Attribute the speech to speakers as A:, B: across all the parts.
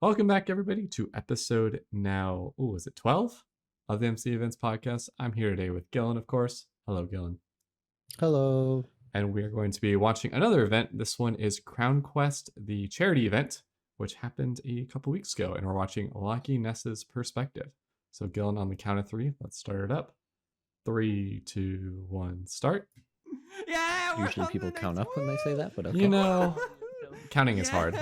A: Welcome back, everybody, to episode now, is it 12 of the MC Events podcast? I'm here today with Gilan, of course. Hello, Gilan.
B: Hello.
A: And we are going to be watching another event. This one is Conquest, the charity event, which happened a couple weeks ago. And we're watching Lucky Ness's perspective. So, Gilan, on the count of three, let's start it up. 3, 2, 1, start.
C: Yeah.
B: Usually people count up when they say that, but okay.
A: You know, counting is hard.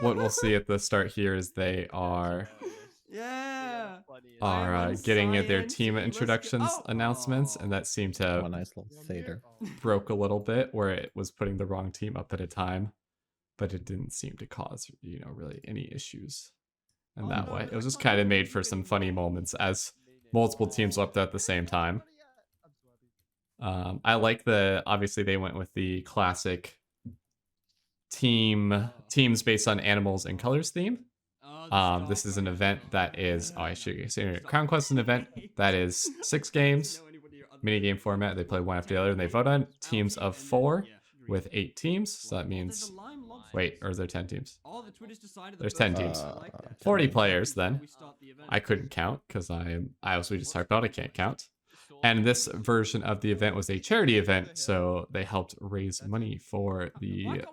A: What we'll see at the start here is they are getting their team introductions announcements, and that seemed to
B: a nice little fader.
A: Broke a little bit where it was putting the wrong team up at a time, but it didn't seem to cause really any issues. And that way, it was just kind of made for some funny moments as multiple teams leapt at the same time. I like obviously they went with the classic teams based on animals and colors theme. This is an event that is, I should say, Conquest is an event that is 6 games, mini game format. They play one after the other, and they vote on teams of 4 with 8 teams. So that means, wait, or is there 10 teams? There's 10 teams. 40 players then. I couldn't count because we just talked about I can't count. And this version of the event was a charity event, so they helped raise money for the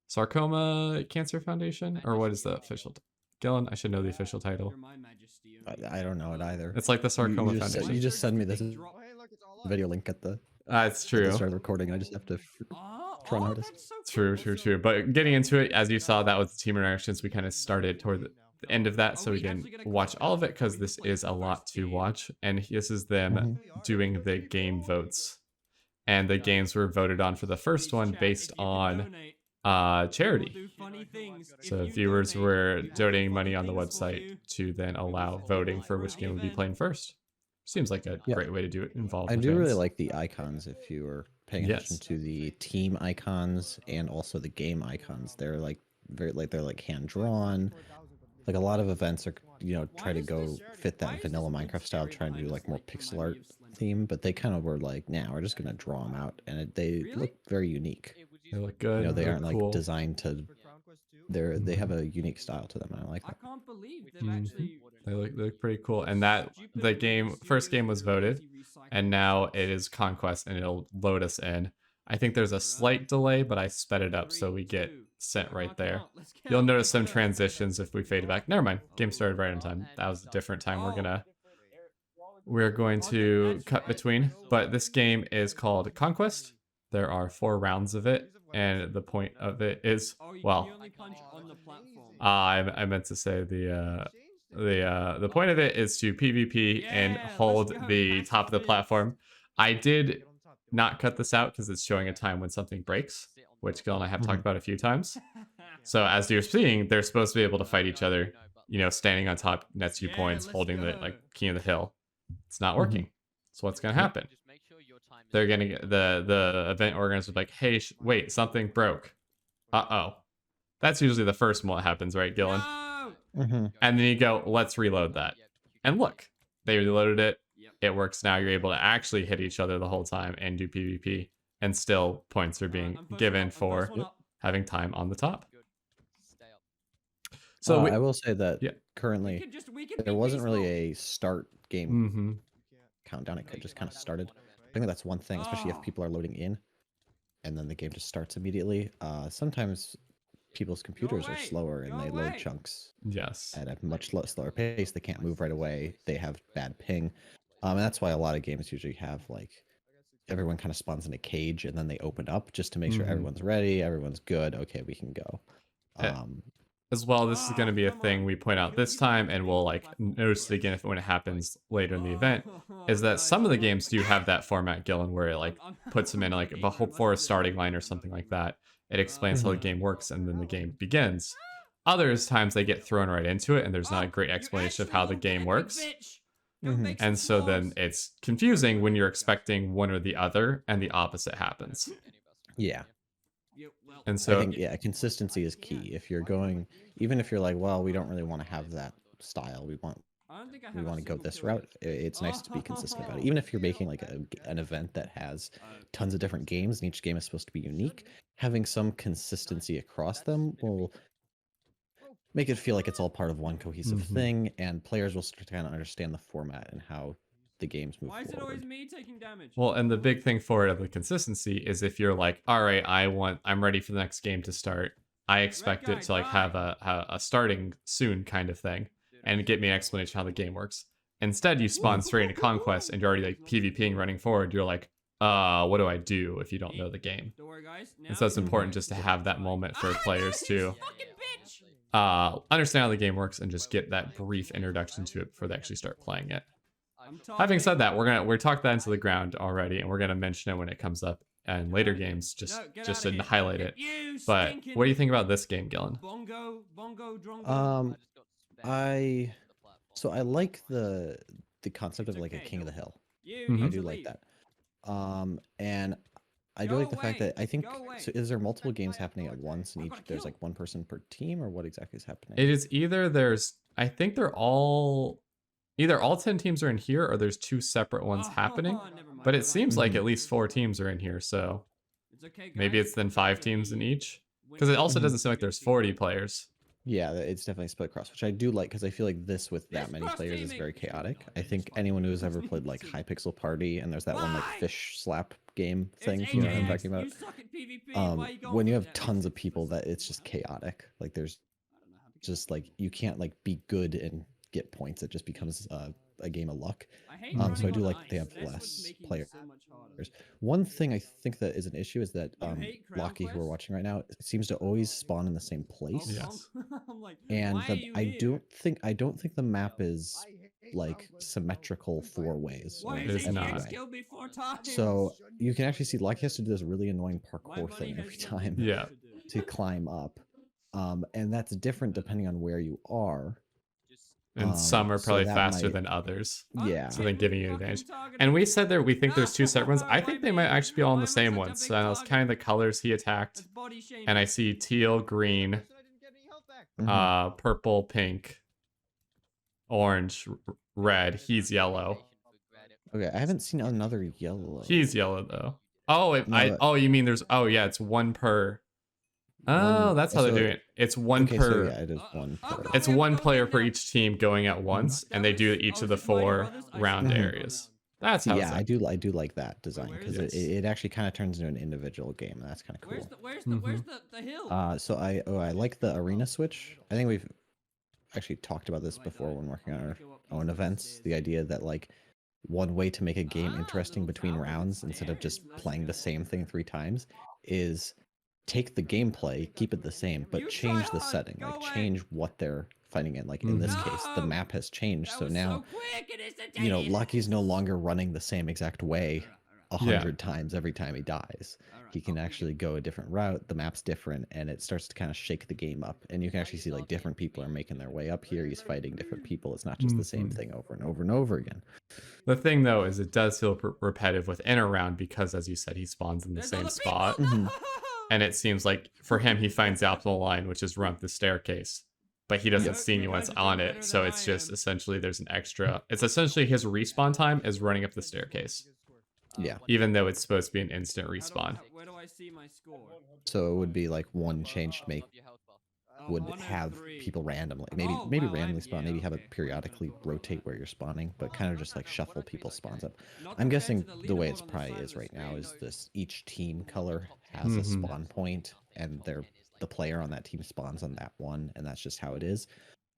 A: Sarcoma Cancer Foundation, or what is the official? Gilan, I should know the official title.
B: I don't know it either.
A: It's like the Sarcoma Foundation.
B: You just send me this video link at the.
A: It's true.
B: Start recording, and I just have to try and notice.
A: True. But getting into it, as you saw, that was the team interactions. We kind of started toward the end of that, so we can watch all of it because this is a lot to watch. And this is them doing the game votes, and the games were voted on for the first one based on charity. So viewers were donating money on the website to then allow voting for which game would be playing first. Seems like a great way to do it.
B: I do really like the icons. If you were paying attention to the team icons and also the game icons, they're like they're like hand drawn. Like a lot of events are, try to go fit that vanilla Minecraft style, trying to do like more pixel art theme, but they kind of were like, we're just gonna draw them out, and they look very unique.
A: They look good.
B: They aren't like designed to. They have a unique style to them, and I like that.
C: I can't believe they've actually.
A: They look pretty cool, and that the first game was voted, and now it is Conquest, and it'll load us in. I think there's a slight delay, but I sped it up so we get sent right there. You'll notice some transitions if we fade it back. Never mind, game started right on time. That was a different time. We're going to cut between, but this game is called Conquest. There are 4 rounds of it, and the point of it is, well, I meant to say the point of it is to PvP and hold the top of the platform. I did not cut this out because it's showing a time when something breaks, which Gil and I have talked about a few times. So as you're seeing, they're supposed to be able to fight each other, standing on top, nets you points, holding the king of the hill. It's not working. So what's going to happen? They're going to get the event organizers are like, hey, wait, something broke. Uh-oh. That's usually the first one that happens, right, Gilan?
C: No!
A: And then you go, let's reload that. And look, they reloaded it. It works now. You're able to actually hit each other the whole time and do PvP. And still points are being given for having time on the top. So
B: I will say that currently there wasn't really a start game countdown. It just kind of started. I think that's one thing, especially if people are loading in and then the game just starts immediately. Sometimes people's computers are slower and they load chunks at a much slower pace. They can't move right away. They have bad ping. And that's why a lot of games usually have like everyone kind of spawns in a cage and then they open up just to make sure everyone's ready, everyone's good. Okay, we can go.
A: As well, this is going to be a thing we point out this time, and we'll notice it again when it happens later in the event, is that some of the games do have that format, Gilan, where it puts them in before a starting line or something like that. It explains how the game works, and then the game begins. Other times they get thrown right into it, and there's not a great explanation of how the game works. And so then it's confusing when you're expecting one or the other, and the opposite happens.
B: Yeah.
A: And so
B: I think consistency is key. If you're going, even if you're like, well, we don't really want to have that style, we want to go this route, it's nice to be consistent about it. Even if you're making an event that has tons of different games and each game is supposed to be unique, having some consistency across them will make it feel like it's all part of one cohesive thing, and players will start to kind of understand the format and how the games move
C: Why is it always
B: forward.
C: me taking damage?
A: Well, and the big thing for it of the consistency is if you're like, all right, I'm ready for the next game to start. I expect it to like have a starting soon kind of thing and get me an explanation how the game works. Instead, you spawn straight into Conquest and you're already like PvPing running forward. You're like, what do I do if you don't know the game?
C: Don't worry, guys.
A: And so it's important just to have that moment for players to understand how the game works and just get that brief introduction to it before they actually start playing it. Having said that, we're talked that into the ground already, and we're gonna mention it when it comes up in later games, just to highlight it. But what do you think about this game, Gilan?
C: Bongo, drongo.
B: I like the concept of like a King of the Hill. I do like that. And I do like the fact that I think so. Is there multiple games happening at once, and there's like one person per team, or what exactly is happening?
A: It is I think they're either all 10 teams are in here or there's 2 separate ones happening. But it seems like at least 4 teams are in here, so maybe it's then 5 teams in each. Because it also doesn't seem like there's 40 players.
B: Yeah, it's definitely split across, which I do like because I feel like this with that many players is very chaotic. I think anyone who's ever played like Hypixel Party, and there's that one like fish slap game thing, you know what I'm talking about? When you have tons of people, that it's just chaotic. Like there's just like you can't like be good and get points. It just becomes a game of luck. So I do like they have less players. One thing I think that is an issue is that Locky, who we're watching right now, seems to always spawn in the same place.
A: Yes.
B: And I don't think the map is like symmetrical 4 ways.
A: It is not.
B: So you can actually see Locky has to do this really annoying parkour thing every time to climb up. And that's different depending on where you are.
A: And some are probably faster than others.
B: Yeah.
A: So then giving you an advantage. And we said that we think there's 2 separate ones. I think they might actually be all in the same ones. So it's kind of the colors he attacked. And I see teal, green, purple, pink, orange, red. He's yellow.
B: Okay, I haven't seen another yellow.
A: He's yellow though. Oh, you mean it's 1 per. Oh, that's how they're doing it. It's 1 per.
B: So yeah, it is 1 per.
A: It's 1 player per each team going at once, and they do each of the 4 round areas. That's how.
B: Yeah, I do like that design because it actually kind of turns into an individual game, and that's kind of cool.
C: Where's the hill?
B: So I like the arena switch. I think we've actually talked about this before when working on our own events. The idea that like one way to make a game interesting between rounds instead of just playing the same thing 3 times is take the gameplay, keep it the same, but change the setting, like change what they're fighting in. Like in this case, the map has changed, so now Lucky's no longer running the same exact way 100 times every time he dies. He can actually go a different route. The map's different, and it starts to kind of shake the game up. And you can actually see like different people are making their way up here. He's fighting different people. It's not just the same thing over and over and over again.
A: The thing though is it does feel repetitive within a round because, as you said, he spawns in the same spot. And it seems like for him, he finds the optimal line, which is run up the staircase, but he doesn't see anyone's on it. So it's just essentially there's an extra. It's essentially his respawn time is running up the staircase.
B: Yeah.
A: Even though it's supposed to be an instant respawn.
C: Where do I see my score?
B: So it would be like one change to make would have people randomly, maybe randomly spawn, maybe have it periodically rotate where you're spawning, but kind of just like shuffle people's spawns up. I'm guessing the way it's probably is right now is this: each team color has a spawn point, and the player on that team spawns on that one, and that's just how it is.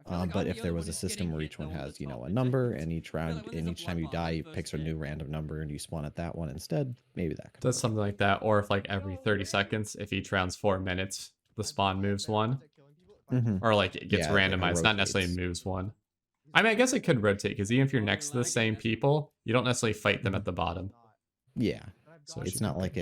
B: But if there was a system where each one has, a number, and each time you die, you picks a new random number and you spawn at that one instead, maybe that could
A: does something like that. Or if like every 30 seconds, if each round's 4 minutes, the spawn moves 1. Or like it gets randomized, not necessarily moves 1. I mean, I guess it could rotate because even if you're next to the same people, you don't necessarily fight them at the bottom.
B: Yeah, so it's not like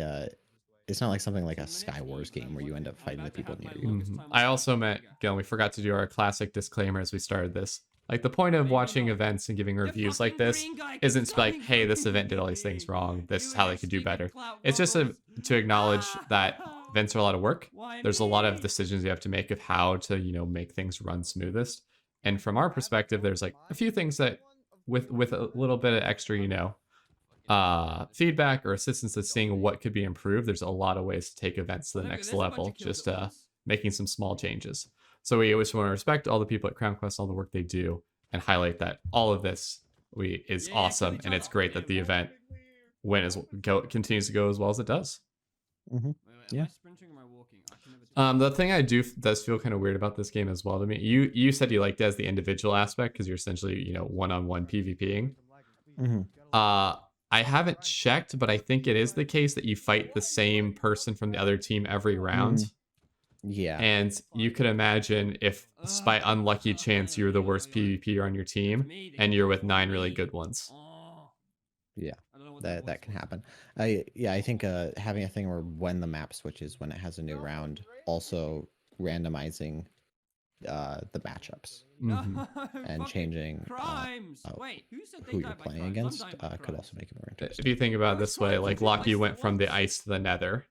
B: something like a Sky Wars game where you end up fighting the people near you.
A: I also meant, we forgot to do our classic disclaimer as we started this. Like the point of watching events and giving reviews like this isn't to be like, hey, this event did all these things wrong. This is how they could do better. It's just to acknowledge that events are a lot of work. There's a lot of decisions you have to make of how to, make things run smoothest. And from our perspective, there's like a few things that with a little bit of extra, feedback or assistance of seeing what could be improved, there's a lot of ways to take events to the next level, just making some small changes. So we always want to respect all the people at Crown Quest, all the work they do, and highlight that all of this is awesome, and it's great that the event continues to go as well as it does.
B: Yeah.
A: The thing does feel kind of weird about this game as well to me. You said you liked it as the individual aspect because you're essentially one-on-one PvPing. I haven't checked, but I think it is the case that you fight the same person from the other team every round.
B: Yeah.
A: And you could imagine if by unlucky chance you're the worst PvPer on your team and you're with 9 really good ones.
B: Yeah, that can happen. I think having a thing where when the map switches, when it has a new round, also randomizing the matchups and changing who you're playing against could also make it more interesting.
A: If you think about it this way, like Locky went from the ice to the nether,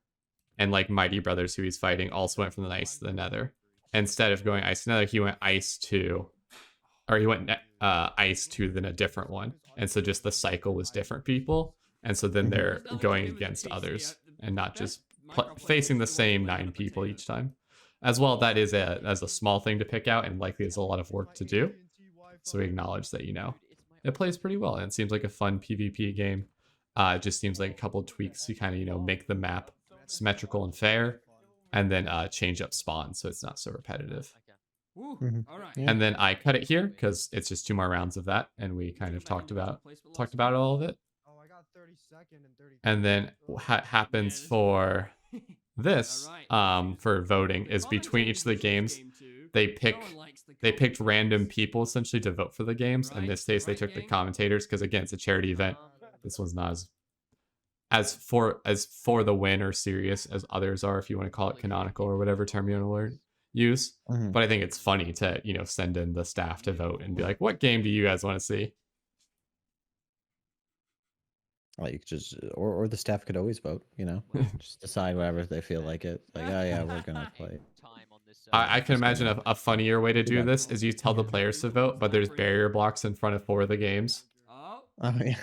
A: and like Mighty Brothers, who he's fighting, also went from the ice to the nether. Instead of going ice to nether, he went ice to then a different one. And so just the cycle was different people. And so then they're going against others and not just facing the same 9 people each time. As well, that is a small thing to pick out and likely is a lot of work to do. So we acknowledge that, it plays pretty well. And it seems like a fun PvP game. It just seems like a couple of tweaks to kind of, make the map symmetrical and fair, and then change up spawns so it's not so repetitive. And then I cut it here because it's just 2 more rounds of that, and we kind of talked about all of it. And then what happens for this for voting is between each of the games, they picked random people essentially to vote for the games. In this case, they took the commentators because again, it's a charity event. This one's not as for the win or serious as others are, if you want to call it canonical or whatever term you want to use. But I think it's funny to send in the staff to vote and be like, what game do you guys want to see?
B: Like just or the staff could always vote, just decide whatever they feel like it. Like, oh yeah, we're gonna play.
A: I can imagine a funnier way to do this is you tell the players to vote, but there's barrier blocks in front of 4 of the games.
B: Oh yeah.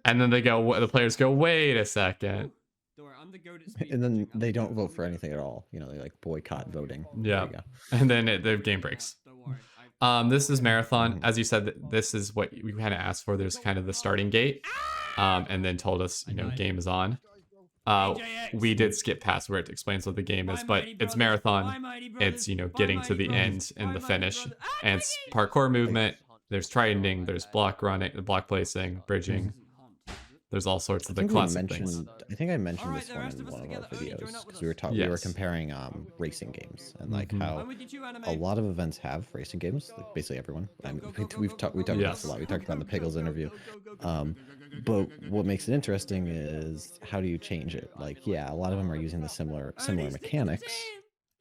A: And then the players go, wait a second.
B: And then they don't vote for anything at all. They like boycott voting.
A: Yeah. And then the game breaks. This is Marathon. As you said, this is what we kind of asked for. There's kind of the starting gate. And then told us, game is on. We did skip past where it explains what the game is, but it's Marathon. It's, getting to the end and the finish. And it's parkour movement. There's trinding. There's block running, block placing, bridging. There's all sorts of the classic things.
B: I think I mentioned this one in one of our videos because we were comparing racing games and like how a lot of events have racing games, like basically everyone. I mean, we talked about this a lot. We talked about in the Pickles interview. But what makes it interesting is how do you change it? Like, yeah, a lot of them are using the similar mechanics.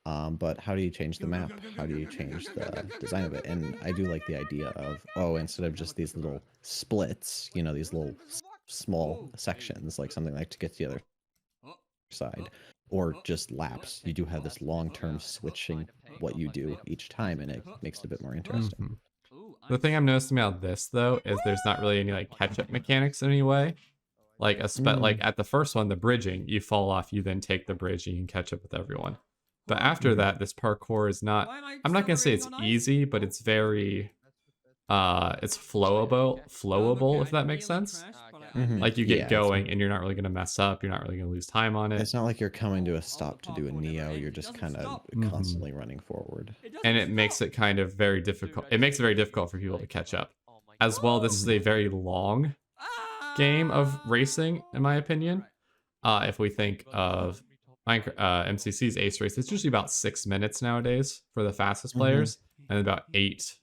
B: But how do you change the map? How do you change the design of it? And I do like the idea of, instead of just these little splits, these little small sections, like something like to get to the other side, or just laps, you do have this long-term switching what you do each time, and it makes it a bit more interesting.
A: The thing I'm noticing about this though is there's not really any like catch-up mechanics in any way. Like like at the first one, the bridging, you fall off, you then take the bridge and you can catch up with everyone. But after that, this parkour is not, I'm not gonna say it's easy, but it's very it's flowable, if that makes sense. Like you get going and you're not really going to mess up. You're not really going to lose time on it.
B: It's not like you're coming to a stop to do a Neo. You're just kind of constantly running forward.
A: And it makes it kind of very difficult. It makes it very difficult for people to catch up. As well, this is a very long game of racing, in my opinion. If we think of MCC's Ace Race, it's usually about 6 minutes nowadays for the fastest players, and about 8,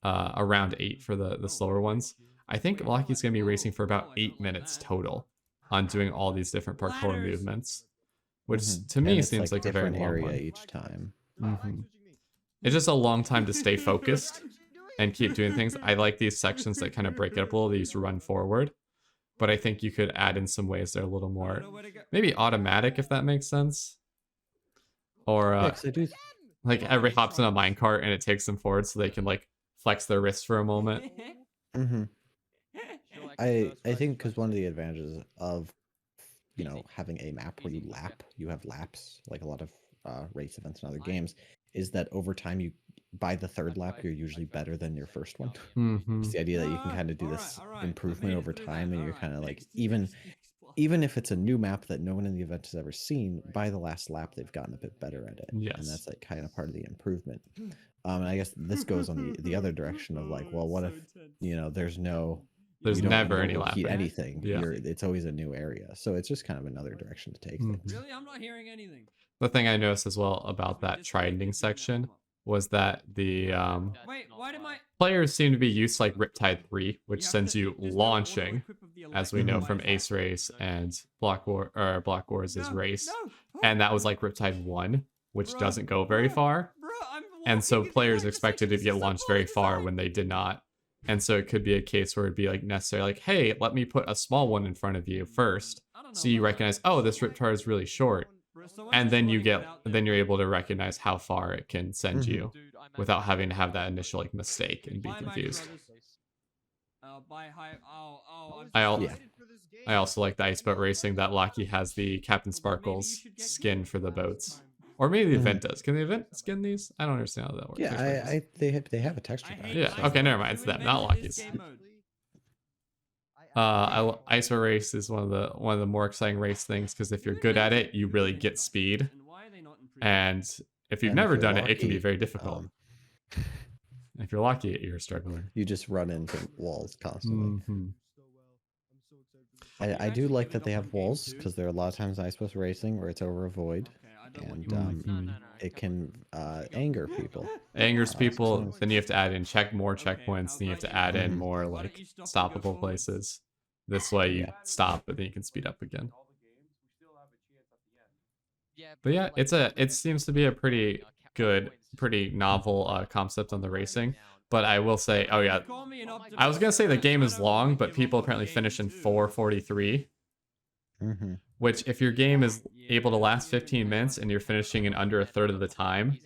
A: around 8 for the slower ones. I think Locky's going to be racing for about 8 minutes total on doing all these different parkour movements, which to me seems like a very long
B: area
A: one.
B: each time.
A: It's just a long time to stay focused and keep doing things. I like these sections that kind of break it up a little. They used to run forward, but I think you could add in some ways that are a little more maybe automatic, if that makes sense. Or like everybody hops in a minecart and it takes them forward so they can like flex their wrists for a moment.
B: I think because one of the advantages of having a map where you have laps, like a lot of race events and other games, is that over time, you by the third lap, you're usually better than your first one. It's the idea that you can kind of do this improvement over time, and you're kind of like, even if it's a new map that no one in the event has ever seen, by the last lap, they've gotten a bit better at it.
A: Yes.
B: And that's like kind of part of the improvement. And I guess this goes on the other direction of like, well, what if, there's
A: never any lap
B: anything. Yeah. It's always a new area. So it's just kind of another direction to take things.
C: Really? I'm not hearing anything.
A: The thing I noticed as well about that trending section was that the
C: Wait, why did my
A: players seem to be used to like Riptide 3, which sends you launching, as we know from Ace Race and Block Wars is Race. And that was like Riptide 1, which doesn't go very far. And so players expected to get launched very far when they did not. And so it could be a case where it'd be like necessary, like, hey, let me put a small one in front of you first, so you recognize, oh, this Riptide is really short. And then you're able to recognize how far it can send you without having to have that initial like mistake and be confused. I also like the ice boat racing that Locky has the Captain Sparkles skin for the boats. Or maybe the event does. Can the event skin these? I don't understand how that works.
B: Yeah, they have a texture pack.
A: Yeah, okay, never mind. It's them, not Locky's. Ice boat race is one of the more exciting race things, because if you're good at it, you really get speed. And if you've never done it, it can be very difficult. If you're lucky, you're a struggler.
B: You just run into walls constantly. I do like that they have walls, because there are a lot of times in ice boat racing where it's over a void. And it can anger people.
A: Angers people. Then you have to add in more checkpoints. Then you have to add in more like stoppable places. This way you stop, but then you can speed up again. But yeah, it seems to be a pretty good, pretty novel concept on the racing. But I will say, oh yeah, I was gonna say the game is long, but people apparently finish in 4:43. Which, if your game is able to last 15 minutes and you're finishing in under a third of the time,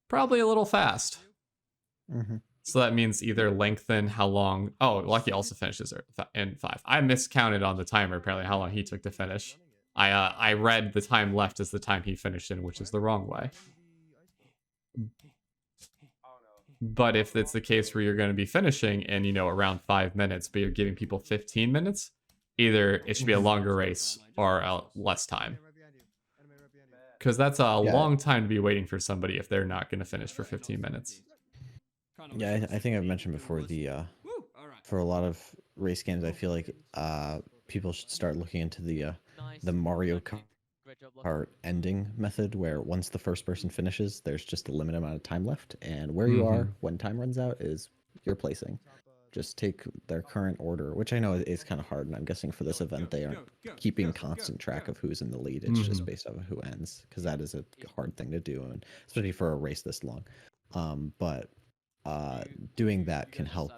A: probably a little fast. So that means either lengthen how long... Oh, Lucky also finishes in 5. I miscounted on the timer, apparently, how long he took to finish. I read the time left as the time he finished in, which is the wrong way. But if it's the case where you're going to be finishing in, around 5 minutes, but you're giving people 15 minutes... Either it should be a longer race or less time. Because that's a long time to be waiting for somebody if they're not going to finish for 15 minutes.
B: Yeah, I think I've mentioned before for a lot of race games, I feel like people should start looking into the Mario Kart ending method, where once the first person finishes, there's just a limited amount of time left, and where you are when time runs out is your placing. Just take their current order, which I know is kind of hard, and I'm guessing for this event they aren't keeping constant track of who's in the lead. It's just based on who ends, because that is a hard thing to do, and especially for a race this long. But doing that can help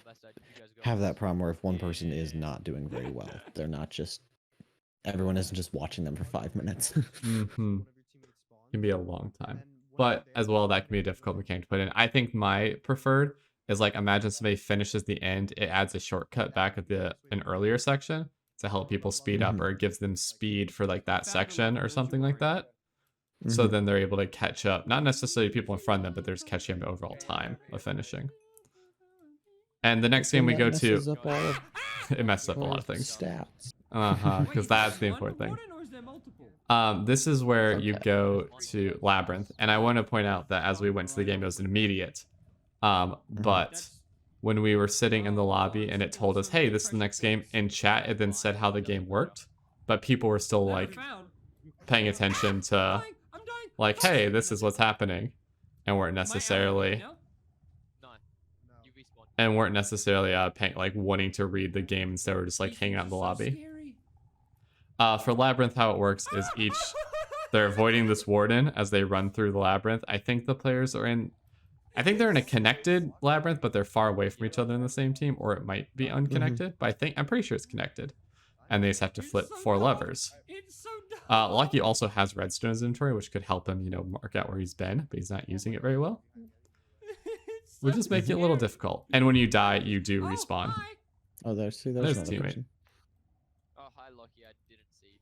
B: have that problem where if one person is not doing very well, they're not just... Everyone isn't just watching them for 5 minutes.
A: Can be a long time. But as well, that can be a difficult mechanic to put in. I think my preferred is like, imagine somebody finishes the end, it adds a shortcut back at an earlier section to help people speed up, or it gives them speed for like that section or something like that. So then they're able to catch up, not necessarily people in front of them, but there's catching up the overall time of finishing. And the next game we go to, it messes up a lot of things. Because that's the important thing. This is where you go to Labyrinth, and I want to point out that as we went to the game, it was an immediate. But when we were sitting in the lobby and it told us, hey, this is the next game, in chat it then said how the game worked, but people were still like paying attention to like, hey, this is what's happening, and weren't necessarily paying, like, wanting to read the game, instead we're just like hanging out in the lobby. For Labyrinth, how it works is they're avoiding this warden as they run through the labyrinth. I think the players are I think they're in a connected labyrinth, but they're far away from each other in the same team, or it might be unconnected, but I'm pretty sure it's connected. And they just have to flip 4 levers. Lucky also has redstone in his inventory, which could help him, mark out where he's been, but he's not using it very well. Which just make it a little difficult. And when you die, you do respawn.
B: Oh, there's
A: a teammate.
D: Oh, hi, Lucky. I didn't see.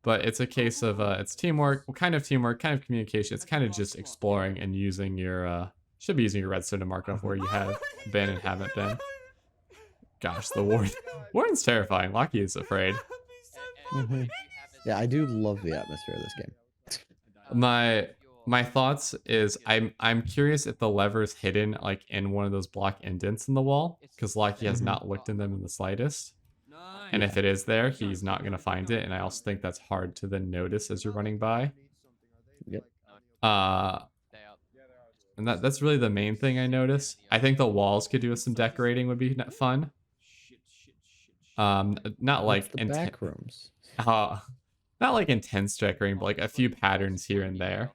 A: But it's a case of it's teamwork, kind of communication. It's kind of just exploring and using your should be using your redstone to mark off where you have been and haven't been. Gosh, the warden's terrifying. Lucky is afraid.
B: Yeah, I do love the atmosphere of this game.
A: My thoughts is I'm curious if the lever's hidden like in one of those block indents in the wall, because Lucky has not looked in them in the slightest. And if it is there, he's not going to find it. And I also think that's hard to then notice as you're running by.
B: Yep.
A: And that's really the main thing I notice. I think the walls could do with some decorating would be fun. Not like
B: the back rooms.
A: Not like intense decorating, but like a few patterns here and there.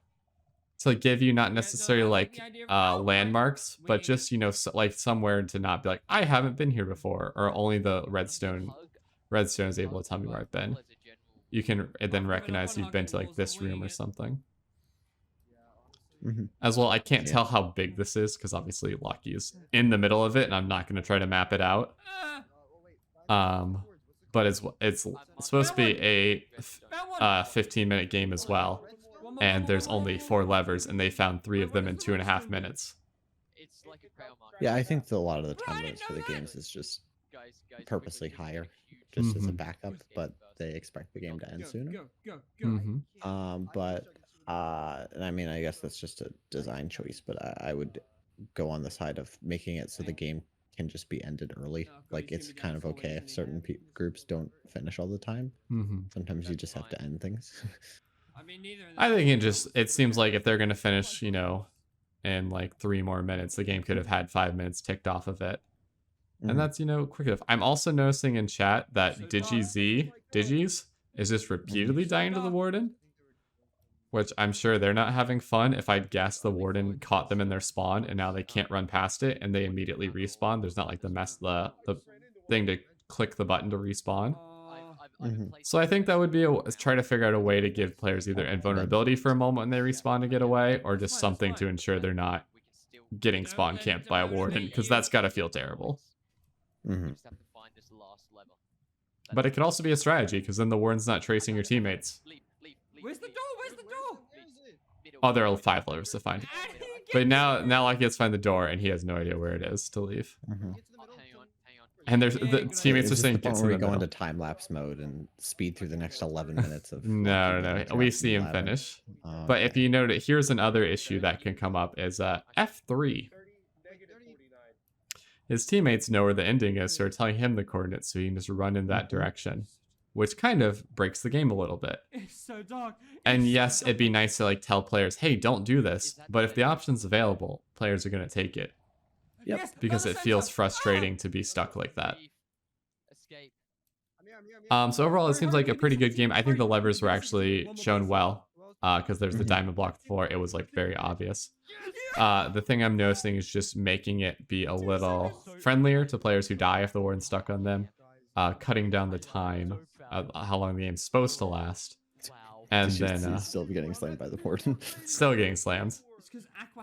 A: To give you not necessarily like landmarks, but just, you know, like somewhere to not be like, I haven't been here before, or only the redstone is able to tell me where I've been. You can then recognize you've been to like this room or something. As well, I can't tell how big this is because obviously Lucky is in the middle of it, and I'm not going to try to map it out. But it's supposed to be a 15-minute game as well, and there's only 4 levers, and they found 3 of them in 2.5 minutes.
B: Yeah, I think a lot of the time limits for the games is just purposely higher, just as a backup, but they expect the game to end sooner. And I mean, I guess that's just a design choice, but I would go on the side of making it so the game can just be ended early. Like, it's kind of okay if certain groups don't finish all the time. Sometimes you just have to end things.
A: I think it seems like if they're going to finish, you know, in like 3 more minutes, the game could have had 5 minutes ticked off of it. And that's, you know, quick enough. I'm also noticing in chat that Digis is just repeatedly dying to the warden, which I'm sure they're not having fun. If I'd guessed the warden caught them in their spawn and now they can't run past it and they immediately respawn. There's not like the thing to click the button to respawn. So I think that would be try to figure out a way to give players either invulnerability for a moment when they respawn to get away, or just something to ensure they're not getting spawn camped by a warden, because that's got to feel terrible. But it could also be a strategy, because then the warden's not tracing your teammates.
C: Where's the door? Where's the door?
A: Oh, there are 5 levers to find. But now Lucky has to find the door, and he has no idea where it is to leave. And there's the teammates are saying,
B: "Get to we go into time lapse mode and speed through the next 11 minutes of."
A: No. We see him finish. But if you note it, here's another issue that can come up: is F3. His teammates know where the ending is, so they're telling him the coordinates, so he can just run in that direction, which kind of breaks the game a little bit.
C: It's so dark.
A: And yes, it'd be nice to like tell players, "Hey, don't do this." But if the option's available, players are going to take it.
B: Yep.
A: Because it feels frustrating to be stuck like that. So overall, it seems like a pretty good game. I think the levers were actually shown well, because there's the diamond block floor. It was like very obvious. The thing I'm noticing is just making it be a little friendlier to players who die if the warden's stuck on them, cutting down the time, how long the game's supposed to last, and then
B: still getting slammed by the warden.
A: Still getting slammed.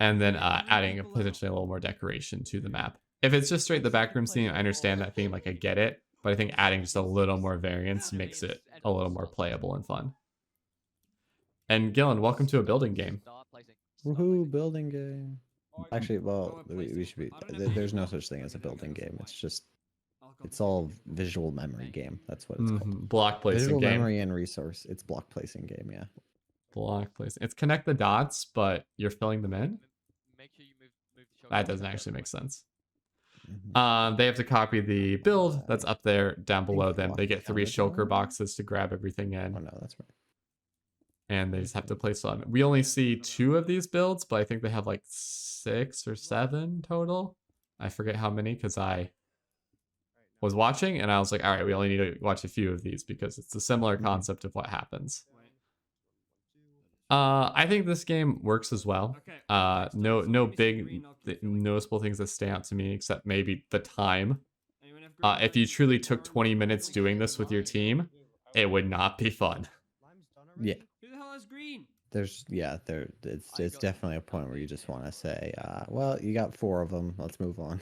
A: And then adding potentially a little more decoration to the map. If it's just straight the backroom scene, I understand that theme, like I get it, but I think adding just a little more variance makes it a little more playable and fun. And Gilan, welcome to a building game.
B: Woohoo, building game. Actually, well, we should be. There's no such thing as a building game. It's all visual memory game. That's what it's called.
A: Block placing
B: visual
A: game.
B: Memory and resource. It's block placing game. Yeah.
A: Block placing. It's connect the dots, but you're filling them in. That doesn't actually make sense. They have to copy the build that's up there down below them. They get 3 shulker boxes to grab everything in.
B: Oh no, that's right.
A: And they just have to place them. We only see 2 of these builds, but I think they have like 6 or 7 total. I forget how many because I was watching and I was like, all right, we only need to watch a few of these because it's a similar concept of what happens. I think this game works as well. No big noticeable things that stand out to me except maybe the time. If you truly took 20 minutes doing this with your team, it would not be fun.
B: Yeah.
C: Who the hell has green?
B: It's definitely a point where you just want to say, well, you got 4 of them. Let's move on.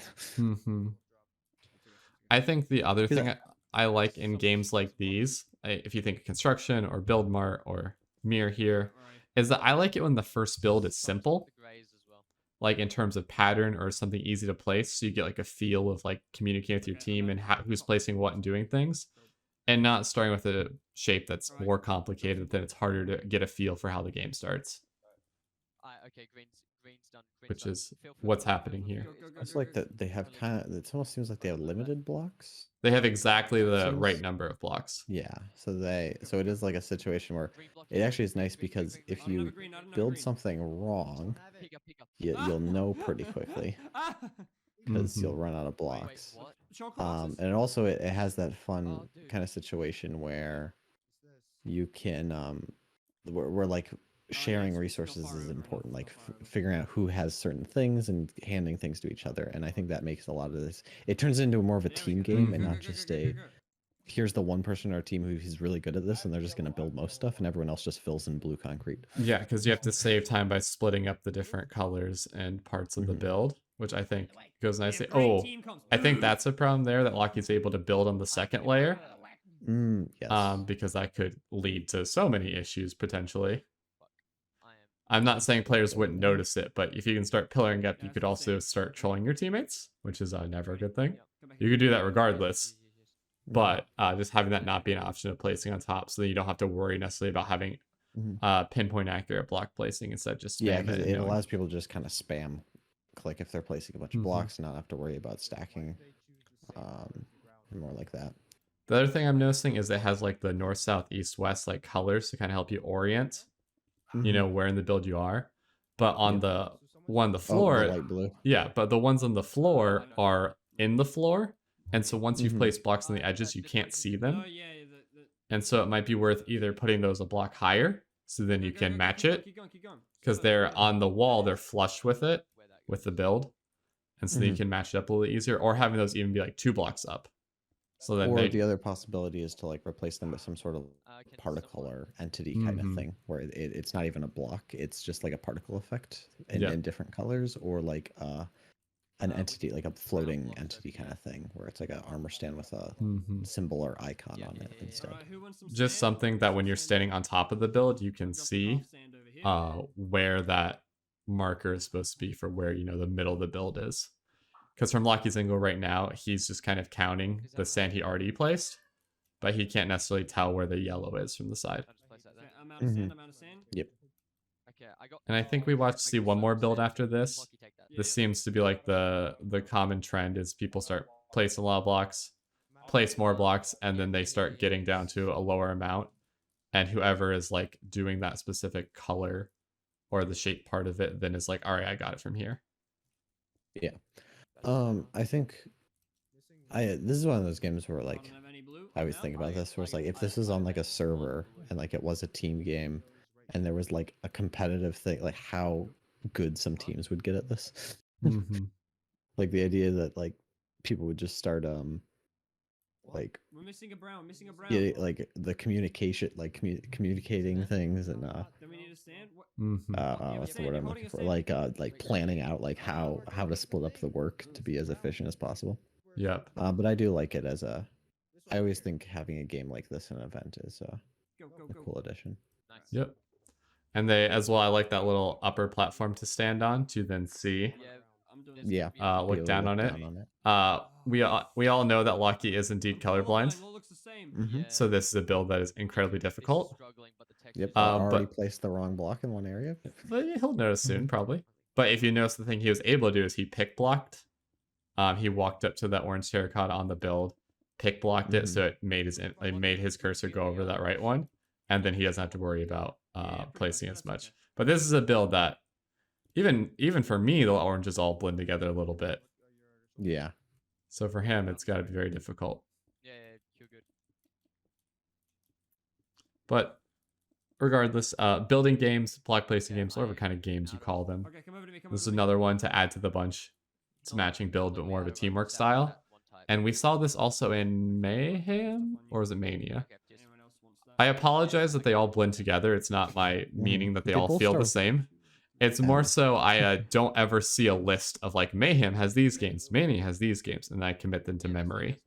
A: I think the other thing I like in games like these if you think of construction or build mart or mirror here, is that I like it when the first build is simple, like in terms of pattern or something easy to place, so you get like a feel of like communicating with your team and who's placing what and doing things, and not starting with a shape that's more complicated, then it's harder to get a feel for how the game starts.
D: Okay, green's done.
A: Which is what's happening here.
B: It's like that they have it almost seems like they have limited blocks.
A: They have exactly the right number of blocks.
B: Yeah, so it is like a situation where it actually is nice because if you build something wrong, you'll know pretty quickly because you'll run out of blocks. And also it has that fun kind of situation where you can where like sharing resources is important, like figuring out who has certain things and handing things to each other. And I think that makes a lot of this, it turns into more of a team game and not just here's the one person in our team who's really good at this and they're just going to build most stuff and everyone else just fills in blue concrete.
A: Yeah, because you have to save time by splitting up the different colors and parts of the build, which I think goes nicely. Oh, I think that's a problem there, that Lockie's able to build on the second layer.
B: Yes.
A: Because that could lead to so many issues potentially. I'm not saying players wouldn't notice it, but if you can start pillaring up, you could also start trolling your teammates, which is never a good thing. You could do that regardless, but just having that not be an option of placing on top, so that you don't have to worry necessarily about having pinpoint accurate block placing instead of just
B: spam it allows people to just kind of spam click if they're placing a bunch of blocks and not have to worry about stacking, more like that.
A: The other thing I'm noticing is it has like the north, south, east, west like colors to kind of help you orient. You know where in the build you are, but on the one on the floor,
B: the light blue.
A: Yeah, but the ones on the floor are in the floor, and so once you've placed blocks on the edges, you can't see them, and so it might be worth either putting those a block higher, so then you can match it, because they're on the wall, they're flush with it, with the build, and so then you can match it up a little easier, or having those even be like 2 blocks up. So then
B: or the other possibility is to like replace them with some sort of particle or entity kind of thing, where it's not even a block; it's just like a particle effect in different colors, or like an entity, like a floating entity kind of thing, where it's like an armor stand with a symbol or icon on it instead.
A: Just something that when you're standing on top of the build, you can see where that marker is supposed to be for where the middle of the build is. Because from Lockie's angle right now, he's just kind of counting the sand he already placed, but he can't necessarily tell where the yellow is from the side.
B: Yep.
A: And I think we see one more build after this. This seems to be like the common trend is people start placing a lot of blocks, place more blocks, and then they start getting down to a lower amount. And whoever is like doing that specific color or the shape part of it then is like, all right, I got it from here.
B: Yeah. I think this is one of those games where like I always think about this, where it's like if this is on like a server and like it was a team game and there was like a competitive thing, like how good some teams would get at this. Like the idea that like people would just start like
C: we're missing a brown.
B: Yeah, like the communication, like communicating things and
C: then we need a stand.
B: what's the word I'm looking for? Like planning out like how to split up the work to be as efficient as possible.
A: Yep.
B: But I do like it as I always think having a game like this in an event is a cool addition.
A: Yep. And they as well, I like that little upper platform to stand on to then see.
B: Yeah.
A: Look down on it. We all know that Lockie is indeed colorblind. So this is a build that is incredibly difficult.
B: Yep. Already placed the wrong block in one area.
A: But he'll notice soon, probably. But if you notice, the thing he was able to do is he pick blocked. He walked up to that orange terracotta on the build, pick blocked it, so it made his cursor go over that right one, and then he doesn't have to worry about placing as much. But this is a build that even for me, the oranges all blend together a little bit.
B: Yeah.
A: So for him, it's got to be very difficult.
D: Yeah, you're good.
A: But regardless, building games, block placing games, whatever kind of games you call them. This is another one to add to the bunch. It's a matching build, but more of a teamwork style. And we saw this also in Mayhem, or was it Mania? I apologize that they all blend together. It's not my meaning that they all feel the same. It's more so I don't ever see a list of like Mayhem has these games, Mania has these games, and I commit them to memory.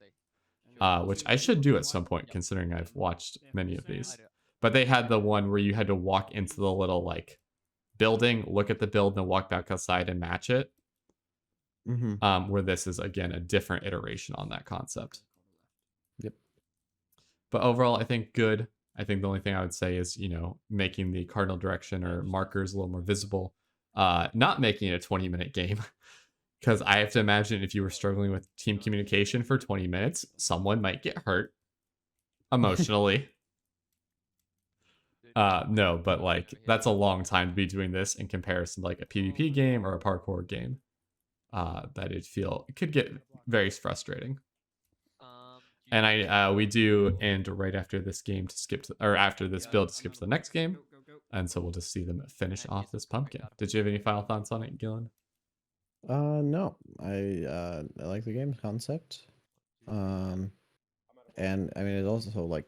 A: which I should do at some point, considering I've watched many of these. But they had the one where you had to walk into the little like building, look at the build, and then walk back outside and match it. Where this is again a different iteration on that concept.
B: Yep.
A: But overall, I think good. I think the only thing I would say is, you know, making the cardinal direction or markers a little more visible. Not making it a 20-minute game. Because I have to imagine if you were struggling with team communication for 20 minutes, someone might get hurt emotionally. No, but like that's a long time to be doing this in comparison to like a PvP game or a parkour game. That it could get very frustrating. And we do end right after this game to skip to, or after this build to skip to the next game. And so we'll just see them finish off this pumpkin. Did you have any final thoughts on it, Gilan?
B: No, I like the game concept. And I mean, it's also like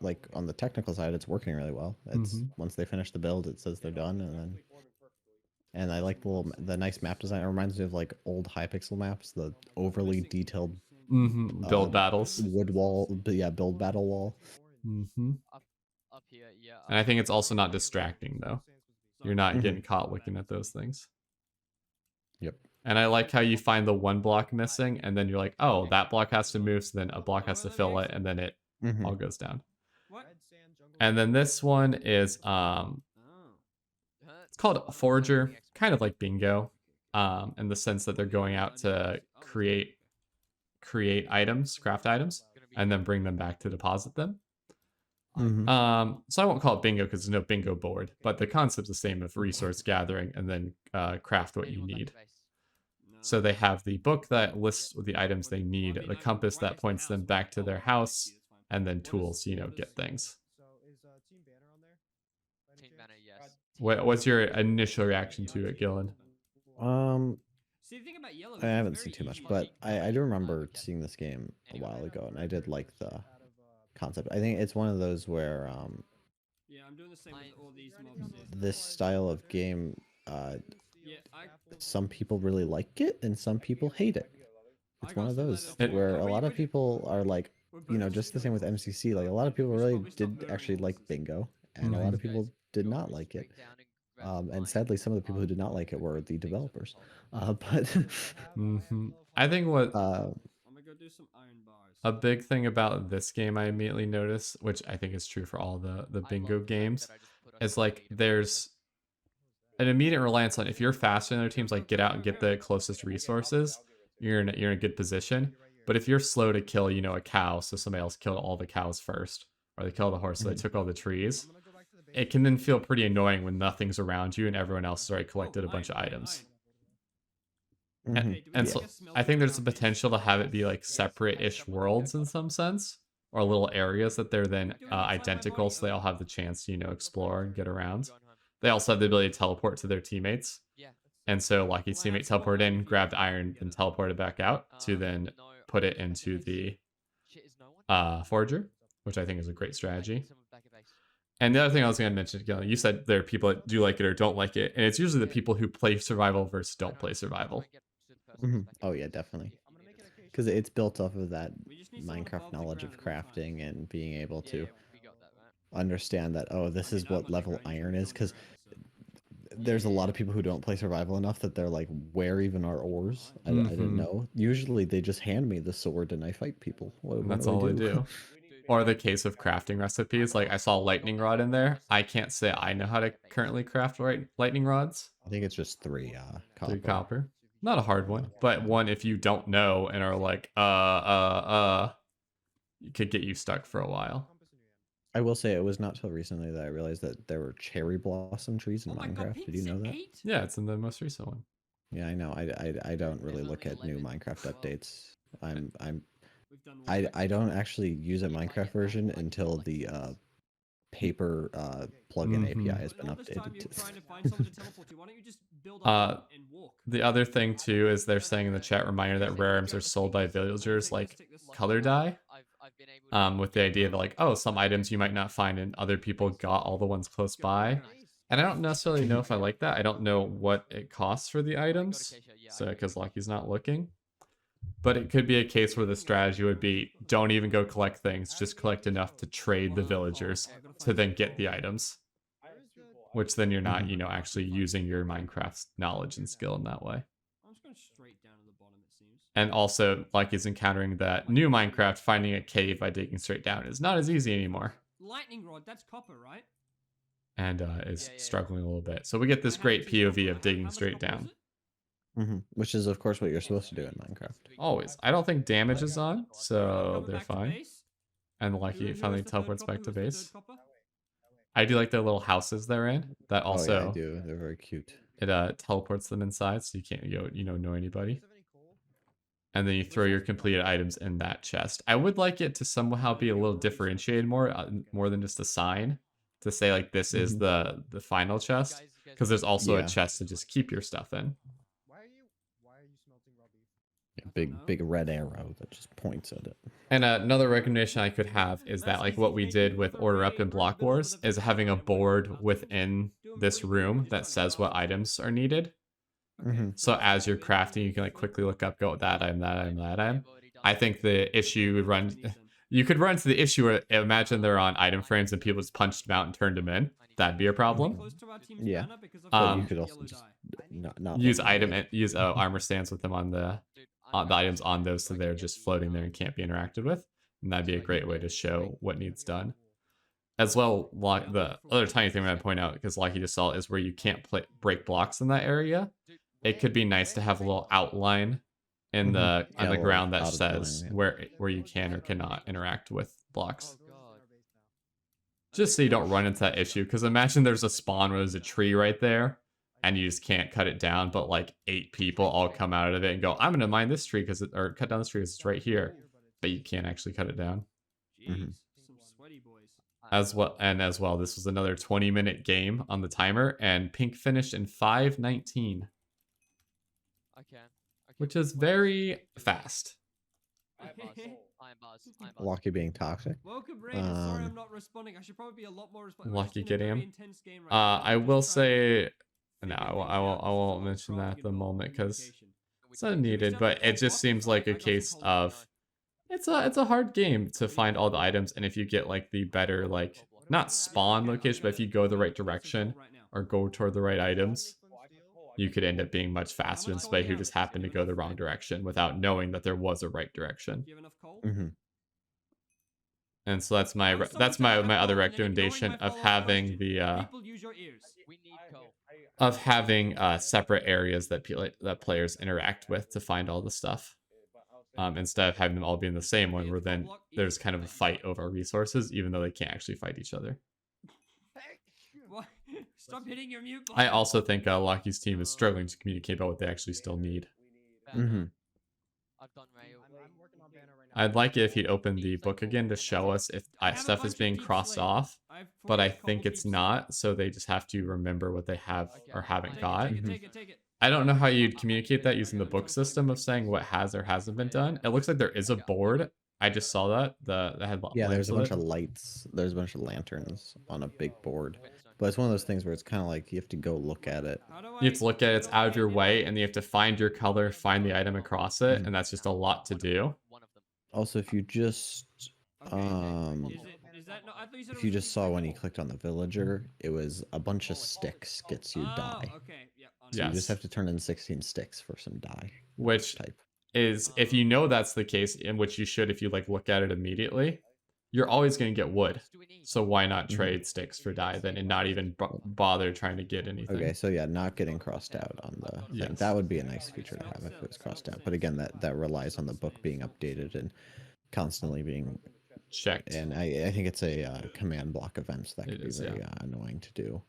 B: like on the technical side, it's working really well. It's once they finish the build, it says they're done, and I like the nice map design. It reminds me of like old Hypixel maps, the overly detailed
A: build battles,
B: wood wall, but yeah, build battle wall.
D: Up here, yeah.
A: And I think it's also not distracting though. You're not getting caught looking at those things.
B: Yep.
A: And I like how you find the one block missing, and then you're like, oh, that block has to move, so then a block has to fill it, and then it all goes down. And then this one is it's called Forager, kind of like Bingo, in the sense that they're going out to create items, craft items, and then bring them back to deposit them. So I won't call it Bingo because there's no bingo board, but the concept's the same of resource gathering and then craft what you need. So they have the book that lists the items they need, the compass that points them back to their house, and then tools, you know, get things.
D: Team banner, yes.
A: What's your initial reaction to it, Gilan?
B: I haven't seen too much, but I do remember seeing this game a while ago, and I did like the concept. I think it's one of those where
C: yeah, I'm doing the same with all these mobs here.
B: this style of game, some people really like it and some people hate it. It's one of those where a lot of people are like, you know, just the same with MCC. Like a lot of people really did actually like Bingo, and a lot of people did not like it. And sadly, some of the people who did not like it were the developers. But
A: I think what
C: I'm gonna go do some iron bars.
A: a big thing about this game I immediately noticed, which I think is true for all the Bingo games, is like there's an immediate reliance on if you're faster than other teams, like get out and get the closest resources, you're in a good position. But if you're slow to kill, you know, a cow, so somebody else killed all the cows first, or they killed the horse, so they took all the trees, it can then feel pretty annoying when nothing's around you and everyone else has already collected a bunch of items. And so I think there's the potential to have it be like separate-ish worlds in some sense, or little areas that they're then identical, so they all have the chance to, you know, explore and get around. They also have the ability to teleport to their teammates. And so Lucky's teammate teleported in, grabbed iron, and teleported back out to then put it into the Forager, which I think is a great strategy. And the other thing I was going to mention, you said there are people that do like it or don't like it, and it's usually the people who play survival versus don't play survival.
B: Oh yeah, definitely. Because it's built off of that Minecraft knowledge of crafting and being able to understand that, oh, this is what level iron is. Because there's a lot of people who don't play survival enough that they're like, where even are ores? I didn't know. Usually they just hand me the sword and I fight people.
A: That's all I do. Or the case of crafting recipes, like I saw lightning rod in there. I can't say I know how to currently craft lightning rods.
B: I think it's just 3 copper.
A: 3 copper. Not a hard one, but one if you don't know and are like, it could get you stuck for a while.
B: I will say it was not till recently that I realized that there were cherry blossom trees in Minecraft. Did you know that?
A: Yeah, it's in the most recent one.
B: Yeah, I know. I don't really look at new Minecraft updates. I don't actually use a Minecraft version until the paper plugin API has been updated.
A: The other thing too is they're saying in the chat reminder that rare items are sold by villagers like color dye. With the idea that like, oh, some items you might not find and other people got all the ones close by. And I don't necessarily know if I like that. I don't know what it costs for the items, so because Lucky's not looking. But it could be a case where the strategy would be don't even go collect things, just collect enough to trade the villagers to then get the items. Which then you're not, actually using your Minecraft knowledge and skill in that way.
C: I'm just going straight down to the bottom, it seems.
A: And also, like he's encountering that new Minecraft, finding a cave by digging straight down is not as easy anymore.
C: Lightning rod, that's copper, right?
A: And is struggling a little bit. So we get this great POV of digging straight down.
B: Which is, of course, what you're supposed to do in Minecraft.
A: Always. I don't think damage is on, so they're fine. And Lucky finally teleports back to base. I do like the little houses they're in. That also,
B: oh, yeah, I do. They're very cute.
A: It teleports them inside, so you can't know anybody. And then you throw your completed items in that chest. I would like it to somehow be a little differentiated more than just a sign to say like this is the final chest, because there's also a chest to just keep your stuff in.
B: Big red arrow that just points at it.
A: And another recommendation I could have is that like what we did with Order Up and Block Wars is having a board within this room that says what items are needed. So as you're crafting, you can like quickly look up, go that item, that item, that item. I think the issue would run. You could run into the issue where imagine they're on item frames and people just punched them out and turned them in. That'd be a problem.
B: Yeah. You could also just not
A: use armor stands with them on the items on those, so they're just floating there and can't be interacted with. And that'd be a great way to show what needs done. As well, the other tiny thing I'm going to point out, because like you just saw, is where you can't break blocks in that area. It could be nice to have a little outline in on the ground that says where you can or cannot interact with blocks. Just so you don't run into that issue, because imagine there's a spawn where there's a tree right there, and you just can't cut it down, but like 8 people all come out of it and go, I'm gonna mine this tree or cut down this tree because it's right here, but you can't actually cut it down.
C: Jeez, some sweaty boys.
A: As well, this was another 20-minute game on the timer, and Pink finished in 5:19, which is very fast.
B: Lucky being toxic.
C: Welcome, Raiden. Sorry I'm not responding. I should probably be a lot more responsive.
A: Lucky getting him. I will say, no, I won't mention that at the moment because it's not needed, but it just seems like a case of it's a hard game to find all the items, and if you get like the better, like not spawn location, but if you go the right direction or go toward the right items, you could end up being much faster than somebody who just happened to go the wrong direction without knowing that there was a right direction. And so that's my other recommendation of having the separate areas that players interact with to find all the stuff, instead of having them all be in the same one, where then there's kind of a fight over resources, even though they can't actually fight each other.
C: Stop hitting your mute button.
A: I also think Lucky's team is struggling to communicate about what they actually still need. I'd like it if he'd open the book again to show us if stuff is being crossed off, but I think it's not, so they just have to remember what they have or haven't got. I don't know how you'd communicate that using the book system of saying what has or hasn't been done. It looks like there is a board. I just saw that. The headline.
B: Yeah, there's a bunch of lights. There's a bunch of lanterns on a big board. But it's one of those things where it's kind of like you have to go look at it.
A: You have to look at it, it's out of your way, and you have to find your color, find the item across it, and that's just a lot to do.
B: Also, if you just if you just saw when you clicked on the villager, it was a bunch of sticks gets you dye. So you just have to turn in 16 sticks for some dye.
A: Which is, if you know that's the case, in which you should if you like look at it immediately, you're always going to get wood. So why not trade sticks for dye then and not even bother trying to get anything?
B: Okay, so yeah, not getting crossed out on the thing. That would be a nice feature to have if it was crossed out. But again, that relies on the book being updated and constantly being
A: checked.
B: And I think it's a command block events that could be very annoying to do.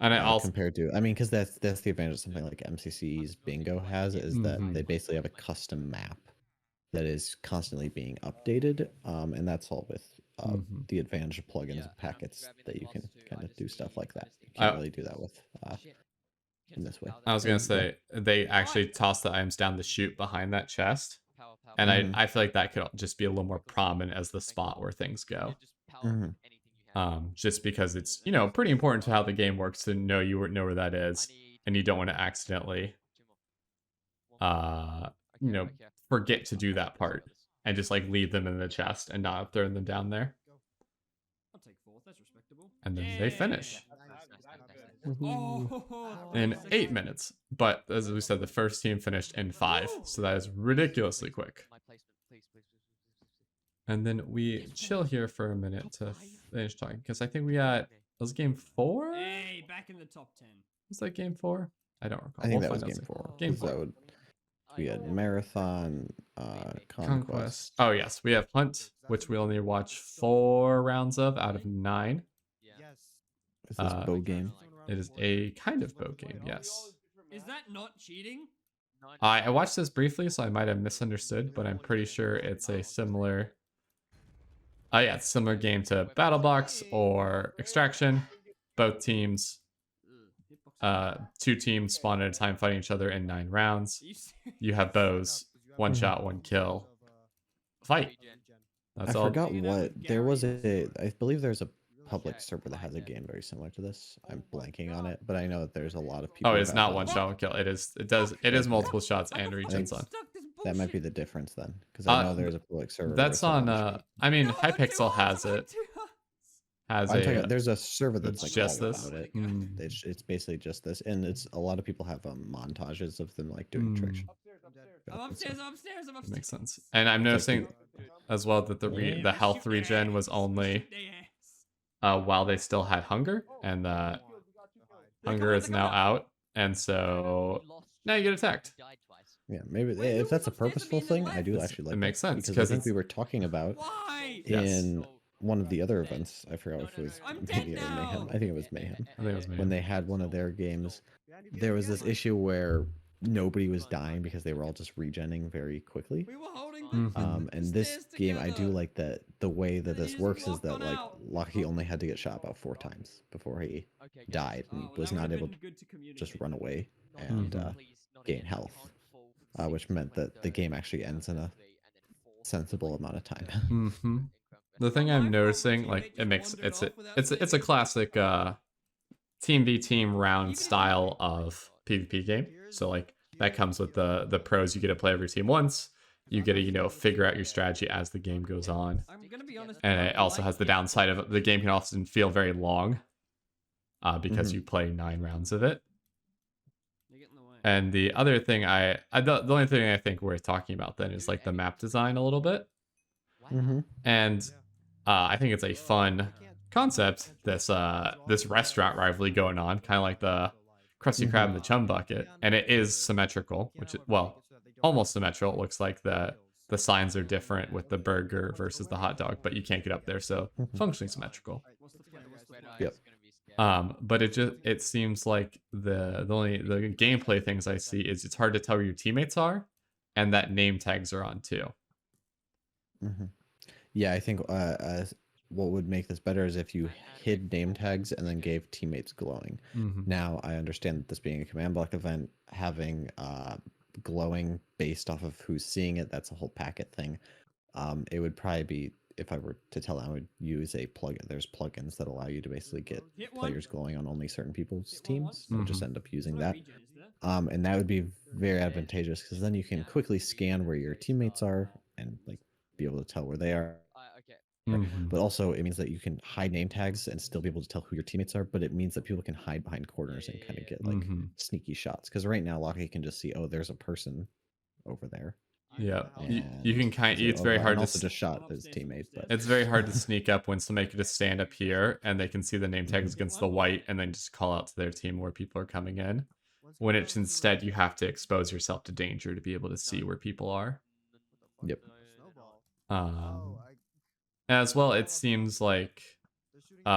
A: And I also
B: compared to, I mean, because that's the advantage of something like MCC's Bingo has, is that they basically have a custom map that is constantly being updated, and that's all with the advantage of plugins and packets that you can kind of do stuff like that. You can't really do that with in this way.
A: I was gonna say they actually toss the items down the chute behind that chest, and I feel like that could just be a little more prominent as the spot where things go. Just because it's pretty important to how the game works to know where that is, and you don't want to accidentally forget to do that part and just like leave them in the chest and not throw them down there.
C: I'll take 4th. That's respectable.
A: And then they finish
C: Oh,
A: in 8 minutes. But as we said, the first team finished in 5, so that is ridiculously quick.
D: My placement, please.
A: And then we chill here for a minute to finish talking, because I think we got, was it game 4?
C: Hey, back in the top 10.
A: Was that game 4? I don't recall.
B: I think
A: We'll
B: that was
A: find out
B: game
A: soon.
B: 4.
A: Game
B: 'cause
A: 4.
B: that would, we had Marathon, Conquest.
A: Oh yes, we have Hunt, which we only watch 4 rounds of out of 9.
B: Is this bow game?
A: It is a kind of boat game, yes.
C: Is that not cheating?
A: I watched this briefly, so I might have misunderstood, but I'm pretty sure it's a similar... yeah, it's a similar game to BattleBox or Extraction. Both teams, 2 teams spawn at a time fighting each other in 9 rounds. You have bows, 1 shot, 1 kill. Fight. That's
B: I
A: all.
B: forgot what. There was I believe there's a public server that has a game very similar to this. I'm blanking on it, but I know that there's a lot of people.
A: Oh, it's
B: who
A: not
B: have
A: 1
B: that.
A: shot, 1 kill. It is multiple shots and regens on.
B: That might be the difference then, because I know there's a public server.
A: That's
B: where it's
A: on. I mean, Hypixel has it.
B: There's a server that's like
A: just
B: all
A: this.
B: about it.
A: Mm.
B: It's basically just this, and it's a lot of people have montages of them like doing tricks.
C: I'm upstairs.
A: That makes sense. And I'm noticing as well that the health regen was only while they still had hunger, and hunger is now out, and so now you get attacked.
B: Yeah, maybe if that's a purposeful thing, I do actually like.
A: It makes sense
B: because I think we were talking about
C: Why?
B: in one of the other events. I forgot if it was
C: I'm dead
B: Mania or
C: now.
B: Mayhem. I think it was Mayhem.
A: I think it was
B: When they had one of their games, there was this issue where nobody was dying because they were all just regenning very quickly.
C: We were holding
B: And this game, I do like that the way that this works is that like Lucky only had to get shot about 4 times before he died and was not able to just run away and gain health, which meant that the game actually ends in a sensible amount of time.
A: Mm-hmm. The thing I'm noticing, like, it's a classic team v team round style of PvP game. So like that comes with the pros. You get to play every team once. You get to figure out your strategy as the game goes on. And it also has the downside of the game can often feel very long because you play 9 rounds of it. And the other thing the only thing I think worth talking about then is like the map design a little bit. And I think it's a fun concept, this restaurant rivalry going on, kind of like the Krusty Krab and the Chum Bucket, and it is symmetrical, which is, well, almost symmetrical. It looks like the signs are different with the burger versus the hot dog, but you can't get up there, so functionally symmetrical.
B: Yep.
A: But it seems like the gameplay things I see is it's hard to tell where your teammates are, and that name tags are on too.
B: Yeah, I think what would make this better is if you hid name tags and then gave teammates glowing. Now, I understand that this being a command block event, having glowing based off of who's seeing it, that's a whole packet thing. It would probably be, if I were to tell, I would use a plugin. There's plugins that allow you to basically get players glowing on only certain people's teams. So just end up using that. And that would be very advantageous because then you can quickly scan where your teammates are and like be able to tell where they are. But also it means that you can hide name tags and still be able to tell who your teammates are, but it means that people can hide behind corners and kind of get like sneaky shots, because right now Locky can just see, oh, there's a person over there.
A: Yeah, you can it's very hard to
B: also just shot his teammate, but
A: it's very hard to sneak up when somebody could just stand up here and they can see the name tags against the white and then just call out to their team where people are coming in, when it's instead you have to expose yourself to danger to be able to see where people are.
B: Yep.
A: As well, it seems like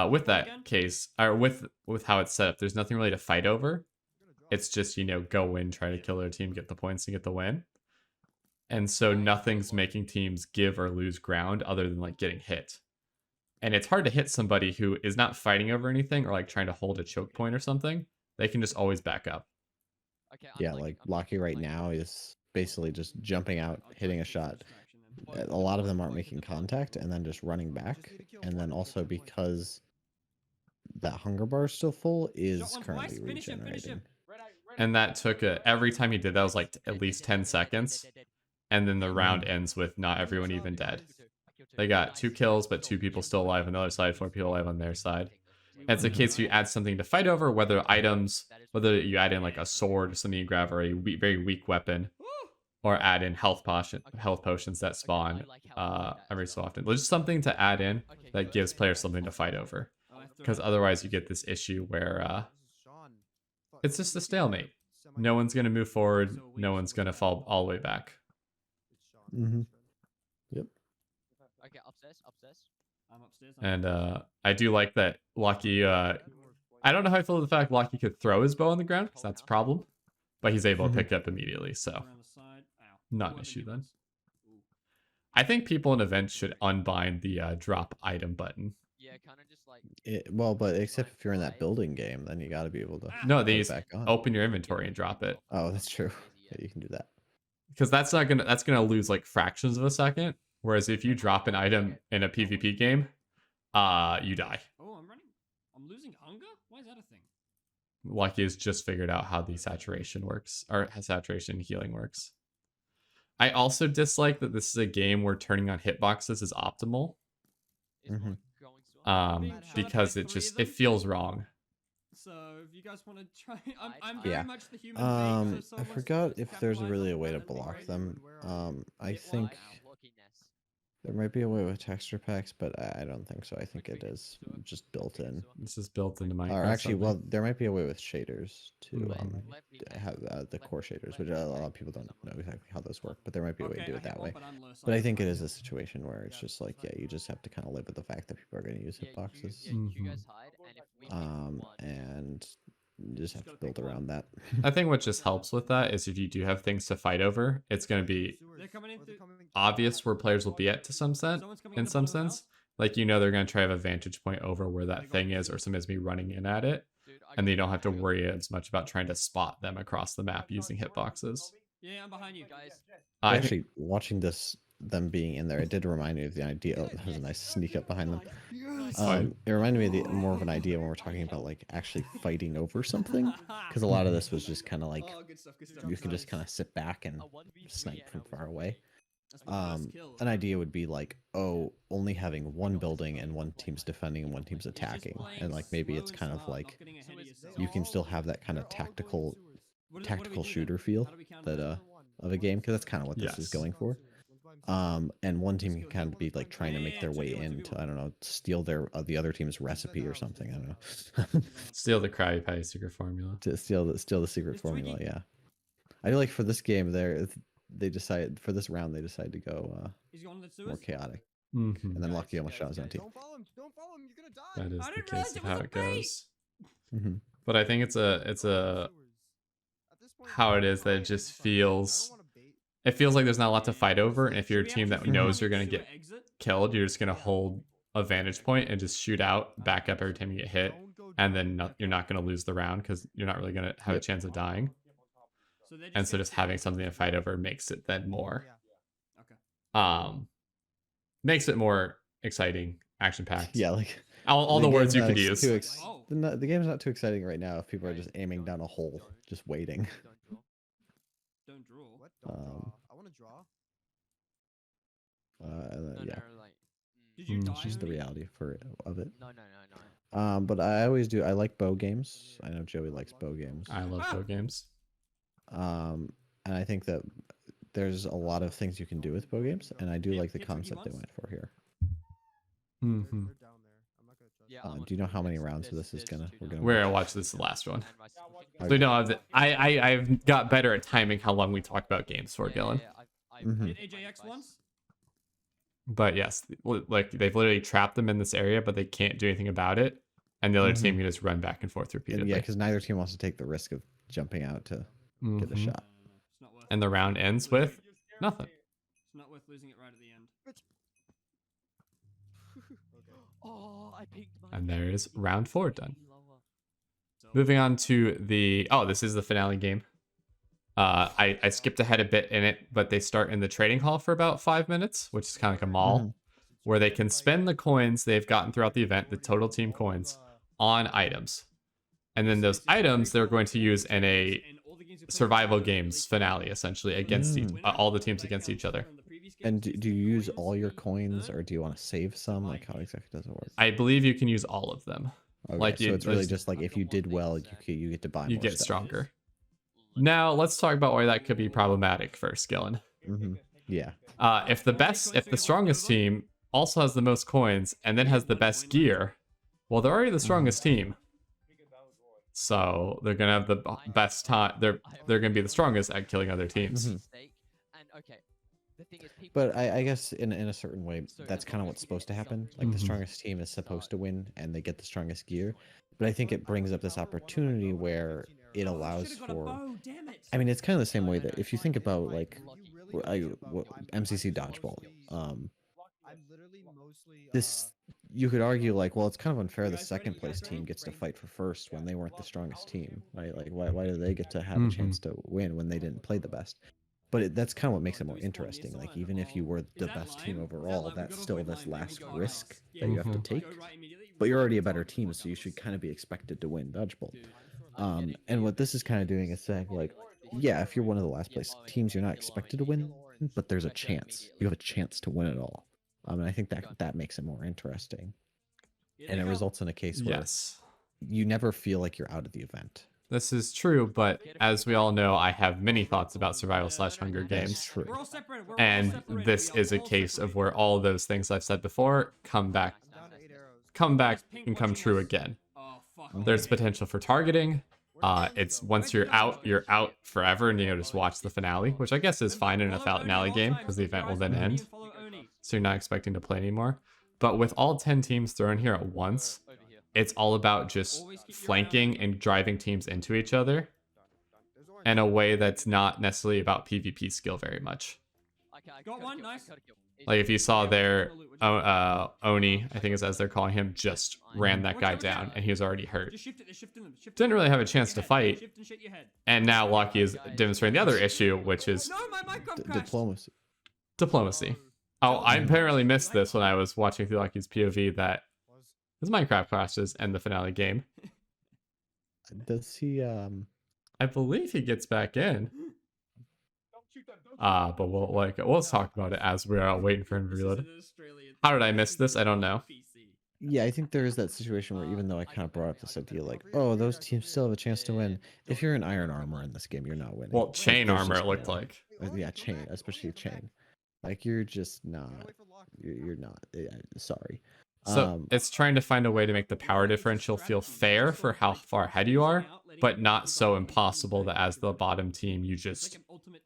A: with that case, or with how it's set up, there's nothing really to fight over. It's just, go in, try to kill their team, get the points, and get the win. And so nothing's making teams give or lose ground other than like getting hit. And it's hard to hit somebody who is not fighting over anything or like trying to hold a choke point or something. They can just always back up.
B: Yeah, like Locky right now is basically just jumping out, hitting a shot. A lot of them aren't making contact and then just running back. And then also because that hunger bar is still full, is currently regenerating.
A: And that took every time he did that was like at least 10 seconds. and then the round ends with not everyone even dead. They got 2 kills, but 2 people still alive on the other side, 4 people alive on their side. And it's a case where you add something to fight over, whether items, whether you add in like a sword or something you grab, or a very weak weapon, or add in health potions that spawn every so often. There's just something to add in that gives players something to fight over. Because otherwise you get this issue where it's just a stalemate. No one's going to move forward. No one's going to fall all the way back.
B: Yep.
D: Okay, upstairs.
C: I'm upstairs.
A: And I do like that Lucky, I don't know how I feel with the fact Lucky could throw his bow on the ground, because that's a problem. But he's able to pick it up immediately, so not an issue then. I think people in events should unbind the drop item button.
D: Yeah, kind of just like.
B: Well, but except if you're in that building game, then you got to be able to.
A: No,
B: put
A: they
B: it
A: just
B: back on.
A: open your inventory and drop it.
B: Oh, that's true. Yeah, you can do that.
A: Because that's gonna lose like fractions of a second. Whereas if you drop an item in a PvP game, you die.
C: Oh, I'm losing hunger? Why is that a thing?
A: Lucky has just figured out how the saturation works, or how saturation healing works. I also dislike that this is a game where turning on hitboxes is optimal. Because it feels wrong.
C: So if you guys want to try, I'm
B: Yeah.
C: very much the human being, so
B: I forgot if there's really a way to block them. I think there might be a way with texture packs, but I don't think so. I think it is just built in.
A: This is built into Minecraft.
B: Or actually,
A: something.
B: well, there might be a way with shaders to have the core shaders, which a lot of people don't know exactly how those work, but there might be a way to do it that way. But I think it is a situation where it's just like, yeah, you just have to kind of live with the fact that people are going to use hitboxes. And you just have to build around that.
A: I think what just helps with that is if you do have things to fight over, it's going to be obvious where players will be at to some sense. In some sense, like they're going to try to have a vantage point over where that thing is, or somebody's be running in at it, and they don't have to worry as much about trying to spot them across the map using hitboxes.
C: Yeah, I'm behind you guys.
B: Actually, watching them being in there, it did remind me of the idea. Oh, that was a nice sneak up behind them. It reminded me of more of an idea when we're talking about like actually fighting over something, because a lot of this was just kind of like you can just kind of sit back and snipe from far away. An idea would be like, only having one building and one team's defending and one team's attacking, and like maybe it's kind of like you can still have that kind of tactical shooter feel that of a game, because that's kind of what this is going for. And one team can kind of be like trying to make their way in to, I don't know, steal the other team's recipe or something. I don't know.
A: Steal the Krabby Patty secret formula.
B: To steal the secret formula. Yeah. I feel like for this game, they decide to go more chaotic. And then Lucky almost shot his own team.
E: Don't follow him. You're gonna die.
A: That is the case of how it goes. But I think it's a how it is that it just feels. It feels like there's not a lot to fight over, and if you're a team that knows you're going to get killed, you're just going to hold a vantage point and just shoot out, back up every time you get hit, and then you're not going to lose the round because you're not really going to have a chance of dying. And so just having something to fight over makes it then more, makes it more exciting, action-packed.
B: Yeah, like
A: all the words you could use.
B: The game's not too exciting right now if people are just aiming down a hole, just waiting.
C: Don't draw.
E: What? Don't draw. I want to draw.
B: Yeah.
C: Did you die?
B: It's just the reality of it.
D: No.
B: But I always do. I like bow games. I know Joey likes bow games.
A: I love bow games.
B: And I think that there's a lot of things you can do with bow games, and I do like the concept they went for here. Do you know how many rounds this is gonna?
A: We're gonna watch this the last one. So I've got better at timing how long we talk about games for, Gilan.
C: Did AJX once?
A: But yes, like they've literally trapped them in this area, but they can't do anything about it, and the other team can just run back and forth repeatedly.
B: Yeah, because neither team wants to take the risk of jumping out to get a shot.
A: And the round ends with nothing.
C: It's not worth losing it right at the end.
A: And there is round 4 done. Moving on to this is the finale game. I skipped ahead a bit in it, but they start in the trading hall for about 5 minutes, which is kind of like a mall, where they can spend the coins they've gotten throughout the event, the total team coins, on items. And then those items they're going to use in a survival games finale essentially against all the teams against each other.
B: And do you use all your coins, or do you want to save some? Like, how exactly does it work?
A: I believe you can use all of them.
B: Okay,
A: Like,
B: so it's really just like if you did well, you get to buy
A: you
B: more
A: get
B: stuff.
A: stronger. Now let's talk about why that could be problematic first, Gilan.
B: Yeah.
A: If the strongest team also has the most coins and then has the best gear, well, they're already the strongest team. So they're gonna have the best time. They're gonna be the strongest at killing other teams.
B: But I guess in a certain way, that's kind of what's supposed to happen. Like the strongest team is supposed to win, and they get the strongest gear. But I think it brings up this opportunity where it allows for. I mean, it's kind of the same way that if you think about like MCC dodgeball, this you could argue like, well, it's kind of unfair the second place team gets to fight for first when they weren't the strongest team, right? Like, why do they get to have a chance to win when they didn't play the best? But that's kind of what makes it more interesting. Like, even if you were the best team overall, that's still this last risk that you have to take. But you're already a better team, so you should kind of be expected to win dodgeball. And what this is kind of doing is saying, like, yeah, if you're one of the last place teams, you're not expected to win, but there's a chance. You have a chance to win it all. And I think that makes it more interesting. And it results in a case where you never feel like you're out of the event.
A: This is true, but as we all know, I have many thoughts about survival/Hunger Games. And this is a case of where all of those things I've said before come back and come true again. There's potential for targeting. It's once you're out forever, and you just watch the finale, which I guess is fine in a finale game because the event will then end. So you're not expecting to play anymore. But with all 10 teams thrown here at once, it's all about just flanking and driving teams into each other in a way that's not necessarily about PvP skill very much.
C: Got one, nice.
A: Like if you saw there, Oni, I think is as they're calling him, just ran that guy down and he was already hurt. Didn't really have a chance to fight. And now Lucky is demonstrating the other issue, which is diplomacy. Oh, I apparently missed this when I was watching through Lucky's POV that his Minecraft crashes and the finale game.
B: Does he
A: I believe he gets back in. But we'll talk about it as we're waiting for him to reload. How did I miss this? I don't know.
B: Yeah, I think there is that situation where even though I kind of brought up this idea like, oh, those teams still have a chance to win. If you're in iron armor in this game, you're not winning.
A: Well, chain armor it looked like.
B: Yeah, chain, especially chain. Like you're just not. You're not. Sorry.
A: So it's trying to find a way to make the power differential feel fair for how far ahead you are, but not so impossible that as the bottom team, you just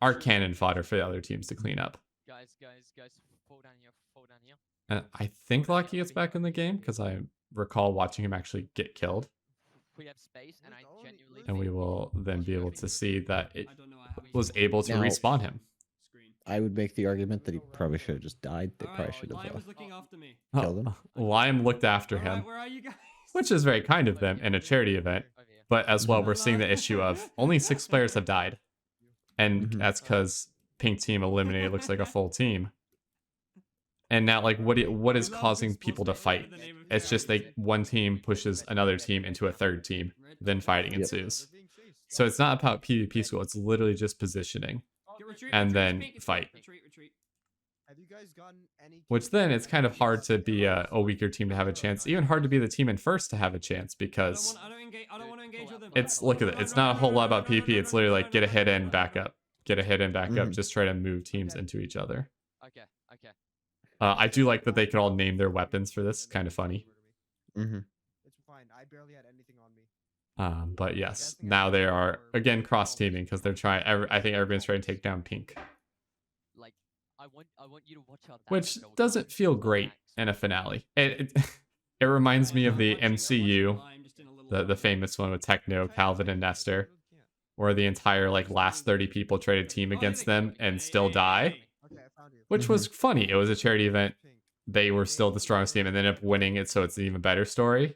A: are cannon fodder for the other teams to clean up.
D: Guys, fall down here, fall down here.
A: And I think Lucky gets back in the game because I recall watching him actually get killed.
D: We have space, and I genuinely.
A: And we will then be able to see that it was able to respawn him.
B: I would make the argument that he probably should have just died. They probably should have killed him.
A: Liam looked after him, which is very kind of them in a charity event. But as well, we're seeing the issue of only 6 players have died. And that's because pink team eliminated looks like a full team. And now, like, what is causing people to fight? It's just one team pushes another team into a third team, then fighting ensues. So it's not about PvP skill. It's literally just positioning. And then fight. Which then it's kind of hard to be a weaker team to have a chance. Even hard to be the team in first to have a chance because look at it. It's not a whole lot about PvP. It's literally like get a hit in, back up. Get a hit in, back up. Just try to move teams into each other.
D: Okay.
A: I do like that they could all name their weapons for this. Kind of funny.
E: It's fine. I barely had anything on me.
A: But yes, now they are again cross-teaming because they're trying. I think everyone's trying to take down pink,
D: Like, I want you to watch out.
A: which doesn't feel great in a finale. It reminds me of the MCU, the famous one with Techno, Calvin, and Nestor, where the entire last 30 people try to team against them and still die, which was funny. It was a charity event. They were still the strongest team and they ended up winning it, so it's an even better story.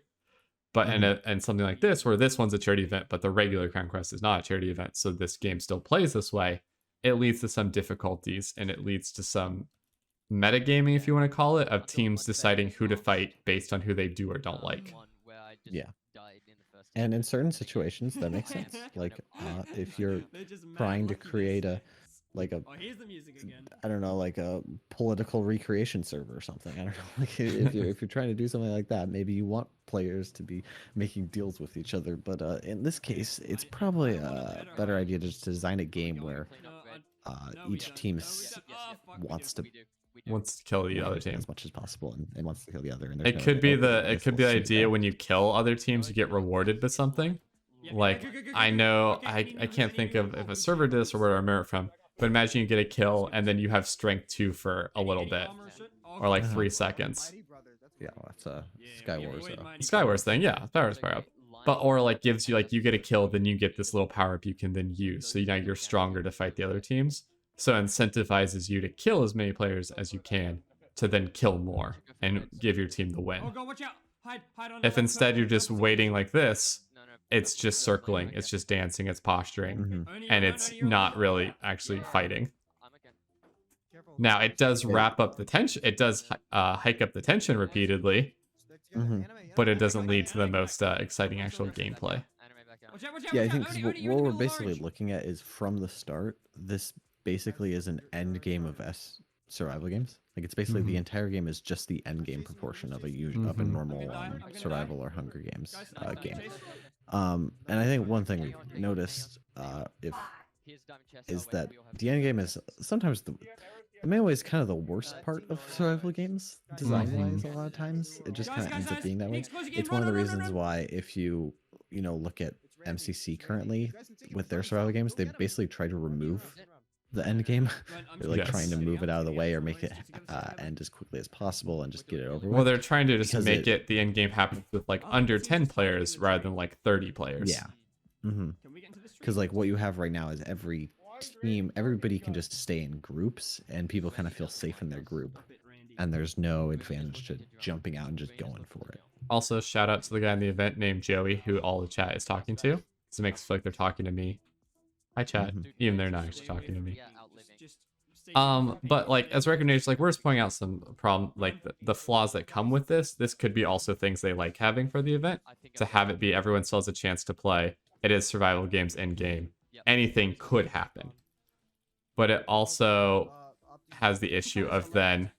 A: But and something like this, where this one's a charity event, but the regular Conquest is not a charity event, so this game still plays this way, it leads to some difficulties, and it leads to some metagaming, if you want to call it, of teams deciding who to fight based on who they do or don't like.
B: Yeah. And in certain situations, that makes sense. Like, if you're trying to create a
C: Oh, here's the music again.
B: I don't know, like a political recreation server or something. I don't know. Like if you're trying to do something like that, maybe you want players to be making deals with each other. But in this case, it's probably a better idea to just design a game where each team wants to
A: kill the other team
B: as much as possible and wants to kill the other. And
A: it could be the idea when you kill other teams, you get rewarded with something. Like I know I can't think of if a server did this or where I remember it from. But imagine you get a kill and then you have strength 2 for a little bit, or like 3 seconds.
B: Yeah, well, that's a Skywars.
A: Skywars thing, yeah, Skywars power up. But or like gives you like you get a kill, then you get this little power up you can then use. So now you're stronger to fight the other teams. So it incentivizes you to kill as many players as you can to then kill more and give your team the win.
C: Oh god, watch out! Hide on
A: If instead you're just waiting like this, it's just circling, it's just dancing, it's posturing, and it's not really actually fighting. Now it does wrap up the tension, it does hike up the tension repeatedly, but it doesn't lead to the most exciting actual gameplay.
B: Yeah, I think 'cause what we're basically looking at is from the start, this basically is an end game of survival games. Like it's basically the entire game is just the end game proportion of a normal survival or Hunger Games game. And I think one thing we've noticed is that the end game is sometimes in many ways kind of the worst part of survival games design-wise. A lot of times it just kind of ends up being that way. It's one of the reasons why if you look at MCC currently with their survival games, they basically try to remove the end game. They're like trying to move it out of the way or make it end as quickly as possible and just get it over with.
A: Well, they're trying to just make it the end game happen with like under 10 players rather than like 30 players.
B: Yeah. Because like what you have right now is everybody can just stay in groups and people kind of feel safe in their group. And there's no advantage to jumping out and just going for it.
A: Also, shout out to the guy in the event named Joey, who all the chat is talking to. So it makes it feel like they're talking to me. Hi chat, even they're not actually talking to me. But like as recognition, like we're just pointing out some problem, like the flaws that come with this. This could be also things they like having for the event. To have it be everyone still has a chance to play. It is survival games in game. Anything could happen. But it also has the issue of then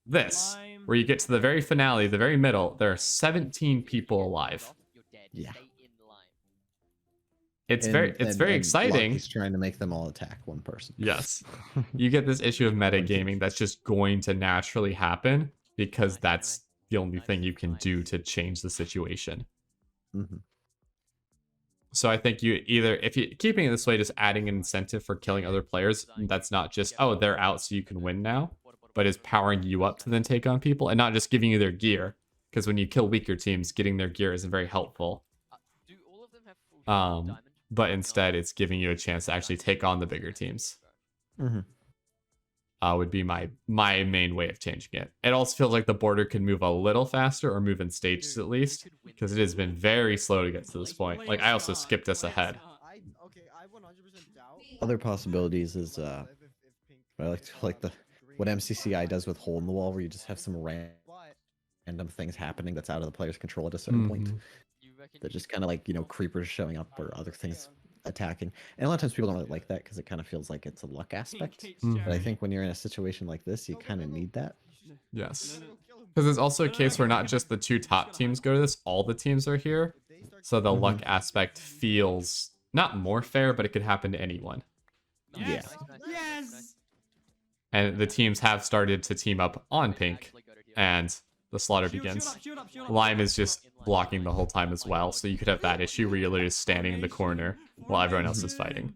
A: this, where you get to the very finale, the very middle, there are 17 people alive.
B: Yeah.
A: It's very exciting.
B: He's trying to make them all attack one person.
A: Yes. You get this issue of metagaming that's just going to naturally happen because that's the only thing you can do to change the situation. So I think you either, if you're keeping it this way, just adding an incentive for killing other players, that's not just, oh, they're out so you can win now, but is powering you up to then take on people and not just giving you their gear. Because when you kill weaker teams, getting their gear isn't very helpful. But instead it's giving you a chance to actually take on the bigger teams. Would be my main way of changing it. It also feels like the border could move a little faster or move in stages at least, because it has been very slow to get to this point. Like I also skipped this ahead.
B: Other possibilities is I like what MCCI does with Hole in the Wall, where you just have some random things happening that's out of the player's control at a certain point. That just kind of like, creepers showing up or other things attacking. And a lot of times people don't really like that because it kind of feels like it's a luck aspect. But I think when you're in a situation like this, you kind of need that.
A: Yes. Because there's also a case where not just the 2 top teams go to this, all the teams are here. So the luck aspect feels not more fair, but it could happen to anyone.
C: Yes. Yes.
A: And the teams have started to team up on pink, and the slaughter begins. Lime is just blocking the whole time as well, so you could have that issue where you're literally just standing in the corner while everyone else is fighting,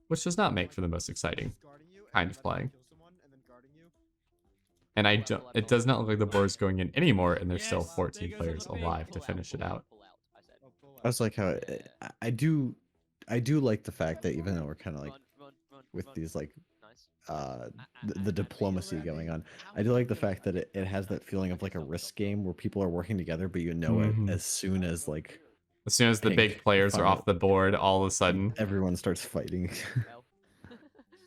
A: which does not make for the most exciting kind of playing. And it does not look like the board is going in anymore, and there's still 14 players alive to finish it out.
B: I was like how I do like the fact that even though we're kind of like with these like the diplomacy going on, I do like the fact that it has that feeling of like a risk game where people are working together, but it as soon as
A: the big players are off the board, all of a sudden
B: everyone starts fighting.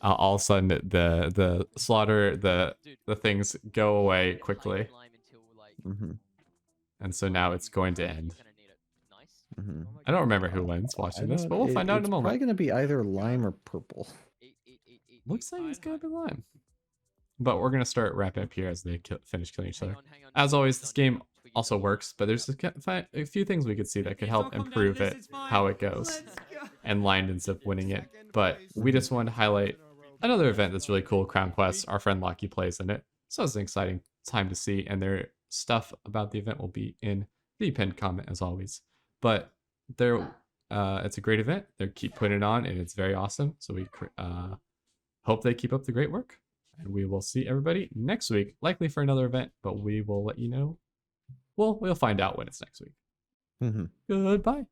A: All of a sudden the slaughter, the things go away quickly. And so now it's going to end. I don't remember who wins watching this, but we'll find out in a
B: It's probably
A: moment.
B: going to be either lime or purple.
A: Looks like it's gonna be lime. But we're gonna start wrapping up here as they finish killing each other.
D: Hang on,
A: As always, this game
D: tweet
A: also
D: yourself.
A: works, but there's a few things we could see that could
C: It's all
A: help
C: come down to
A: improve
C: this,
A: it,
C: it's fine.
A: how it goes.
C: Let's go.
A: And Lion ends up winning it. But we just wanted to highlight another event that's really cool, Crown Quest. Our friend Locky plays in it. So it's an exciting time to see, and their stuff about the event will be in the pinned comment as always. But it's a great event. They keep putting it on, and it's very awesome. So we hope they keep up the great work. And we will see everybody next week, likely for another event, but we will let you know. Well, we'll find out when it's next week. Goodbye.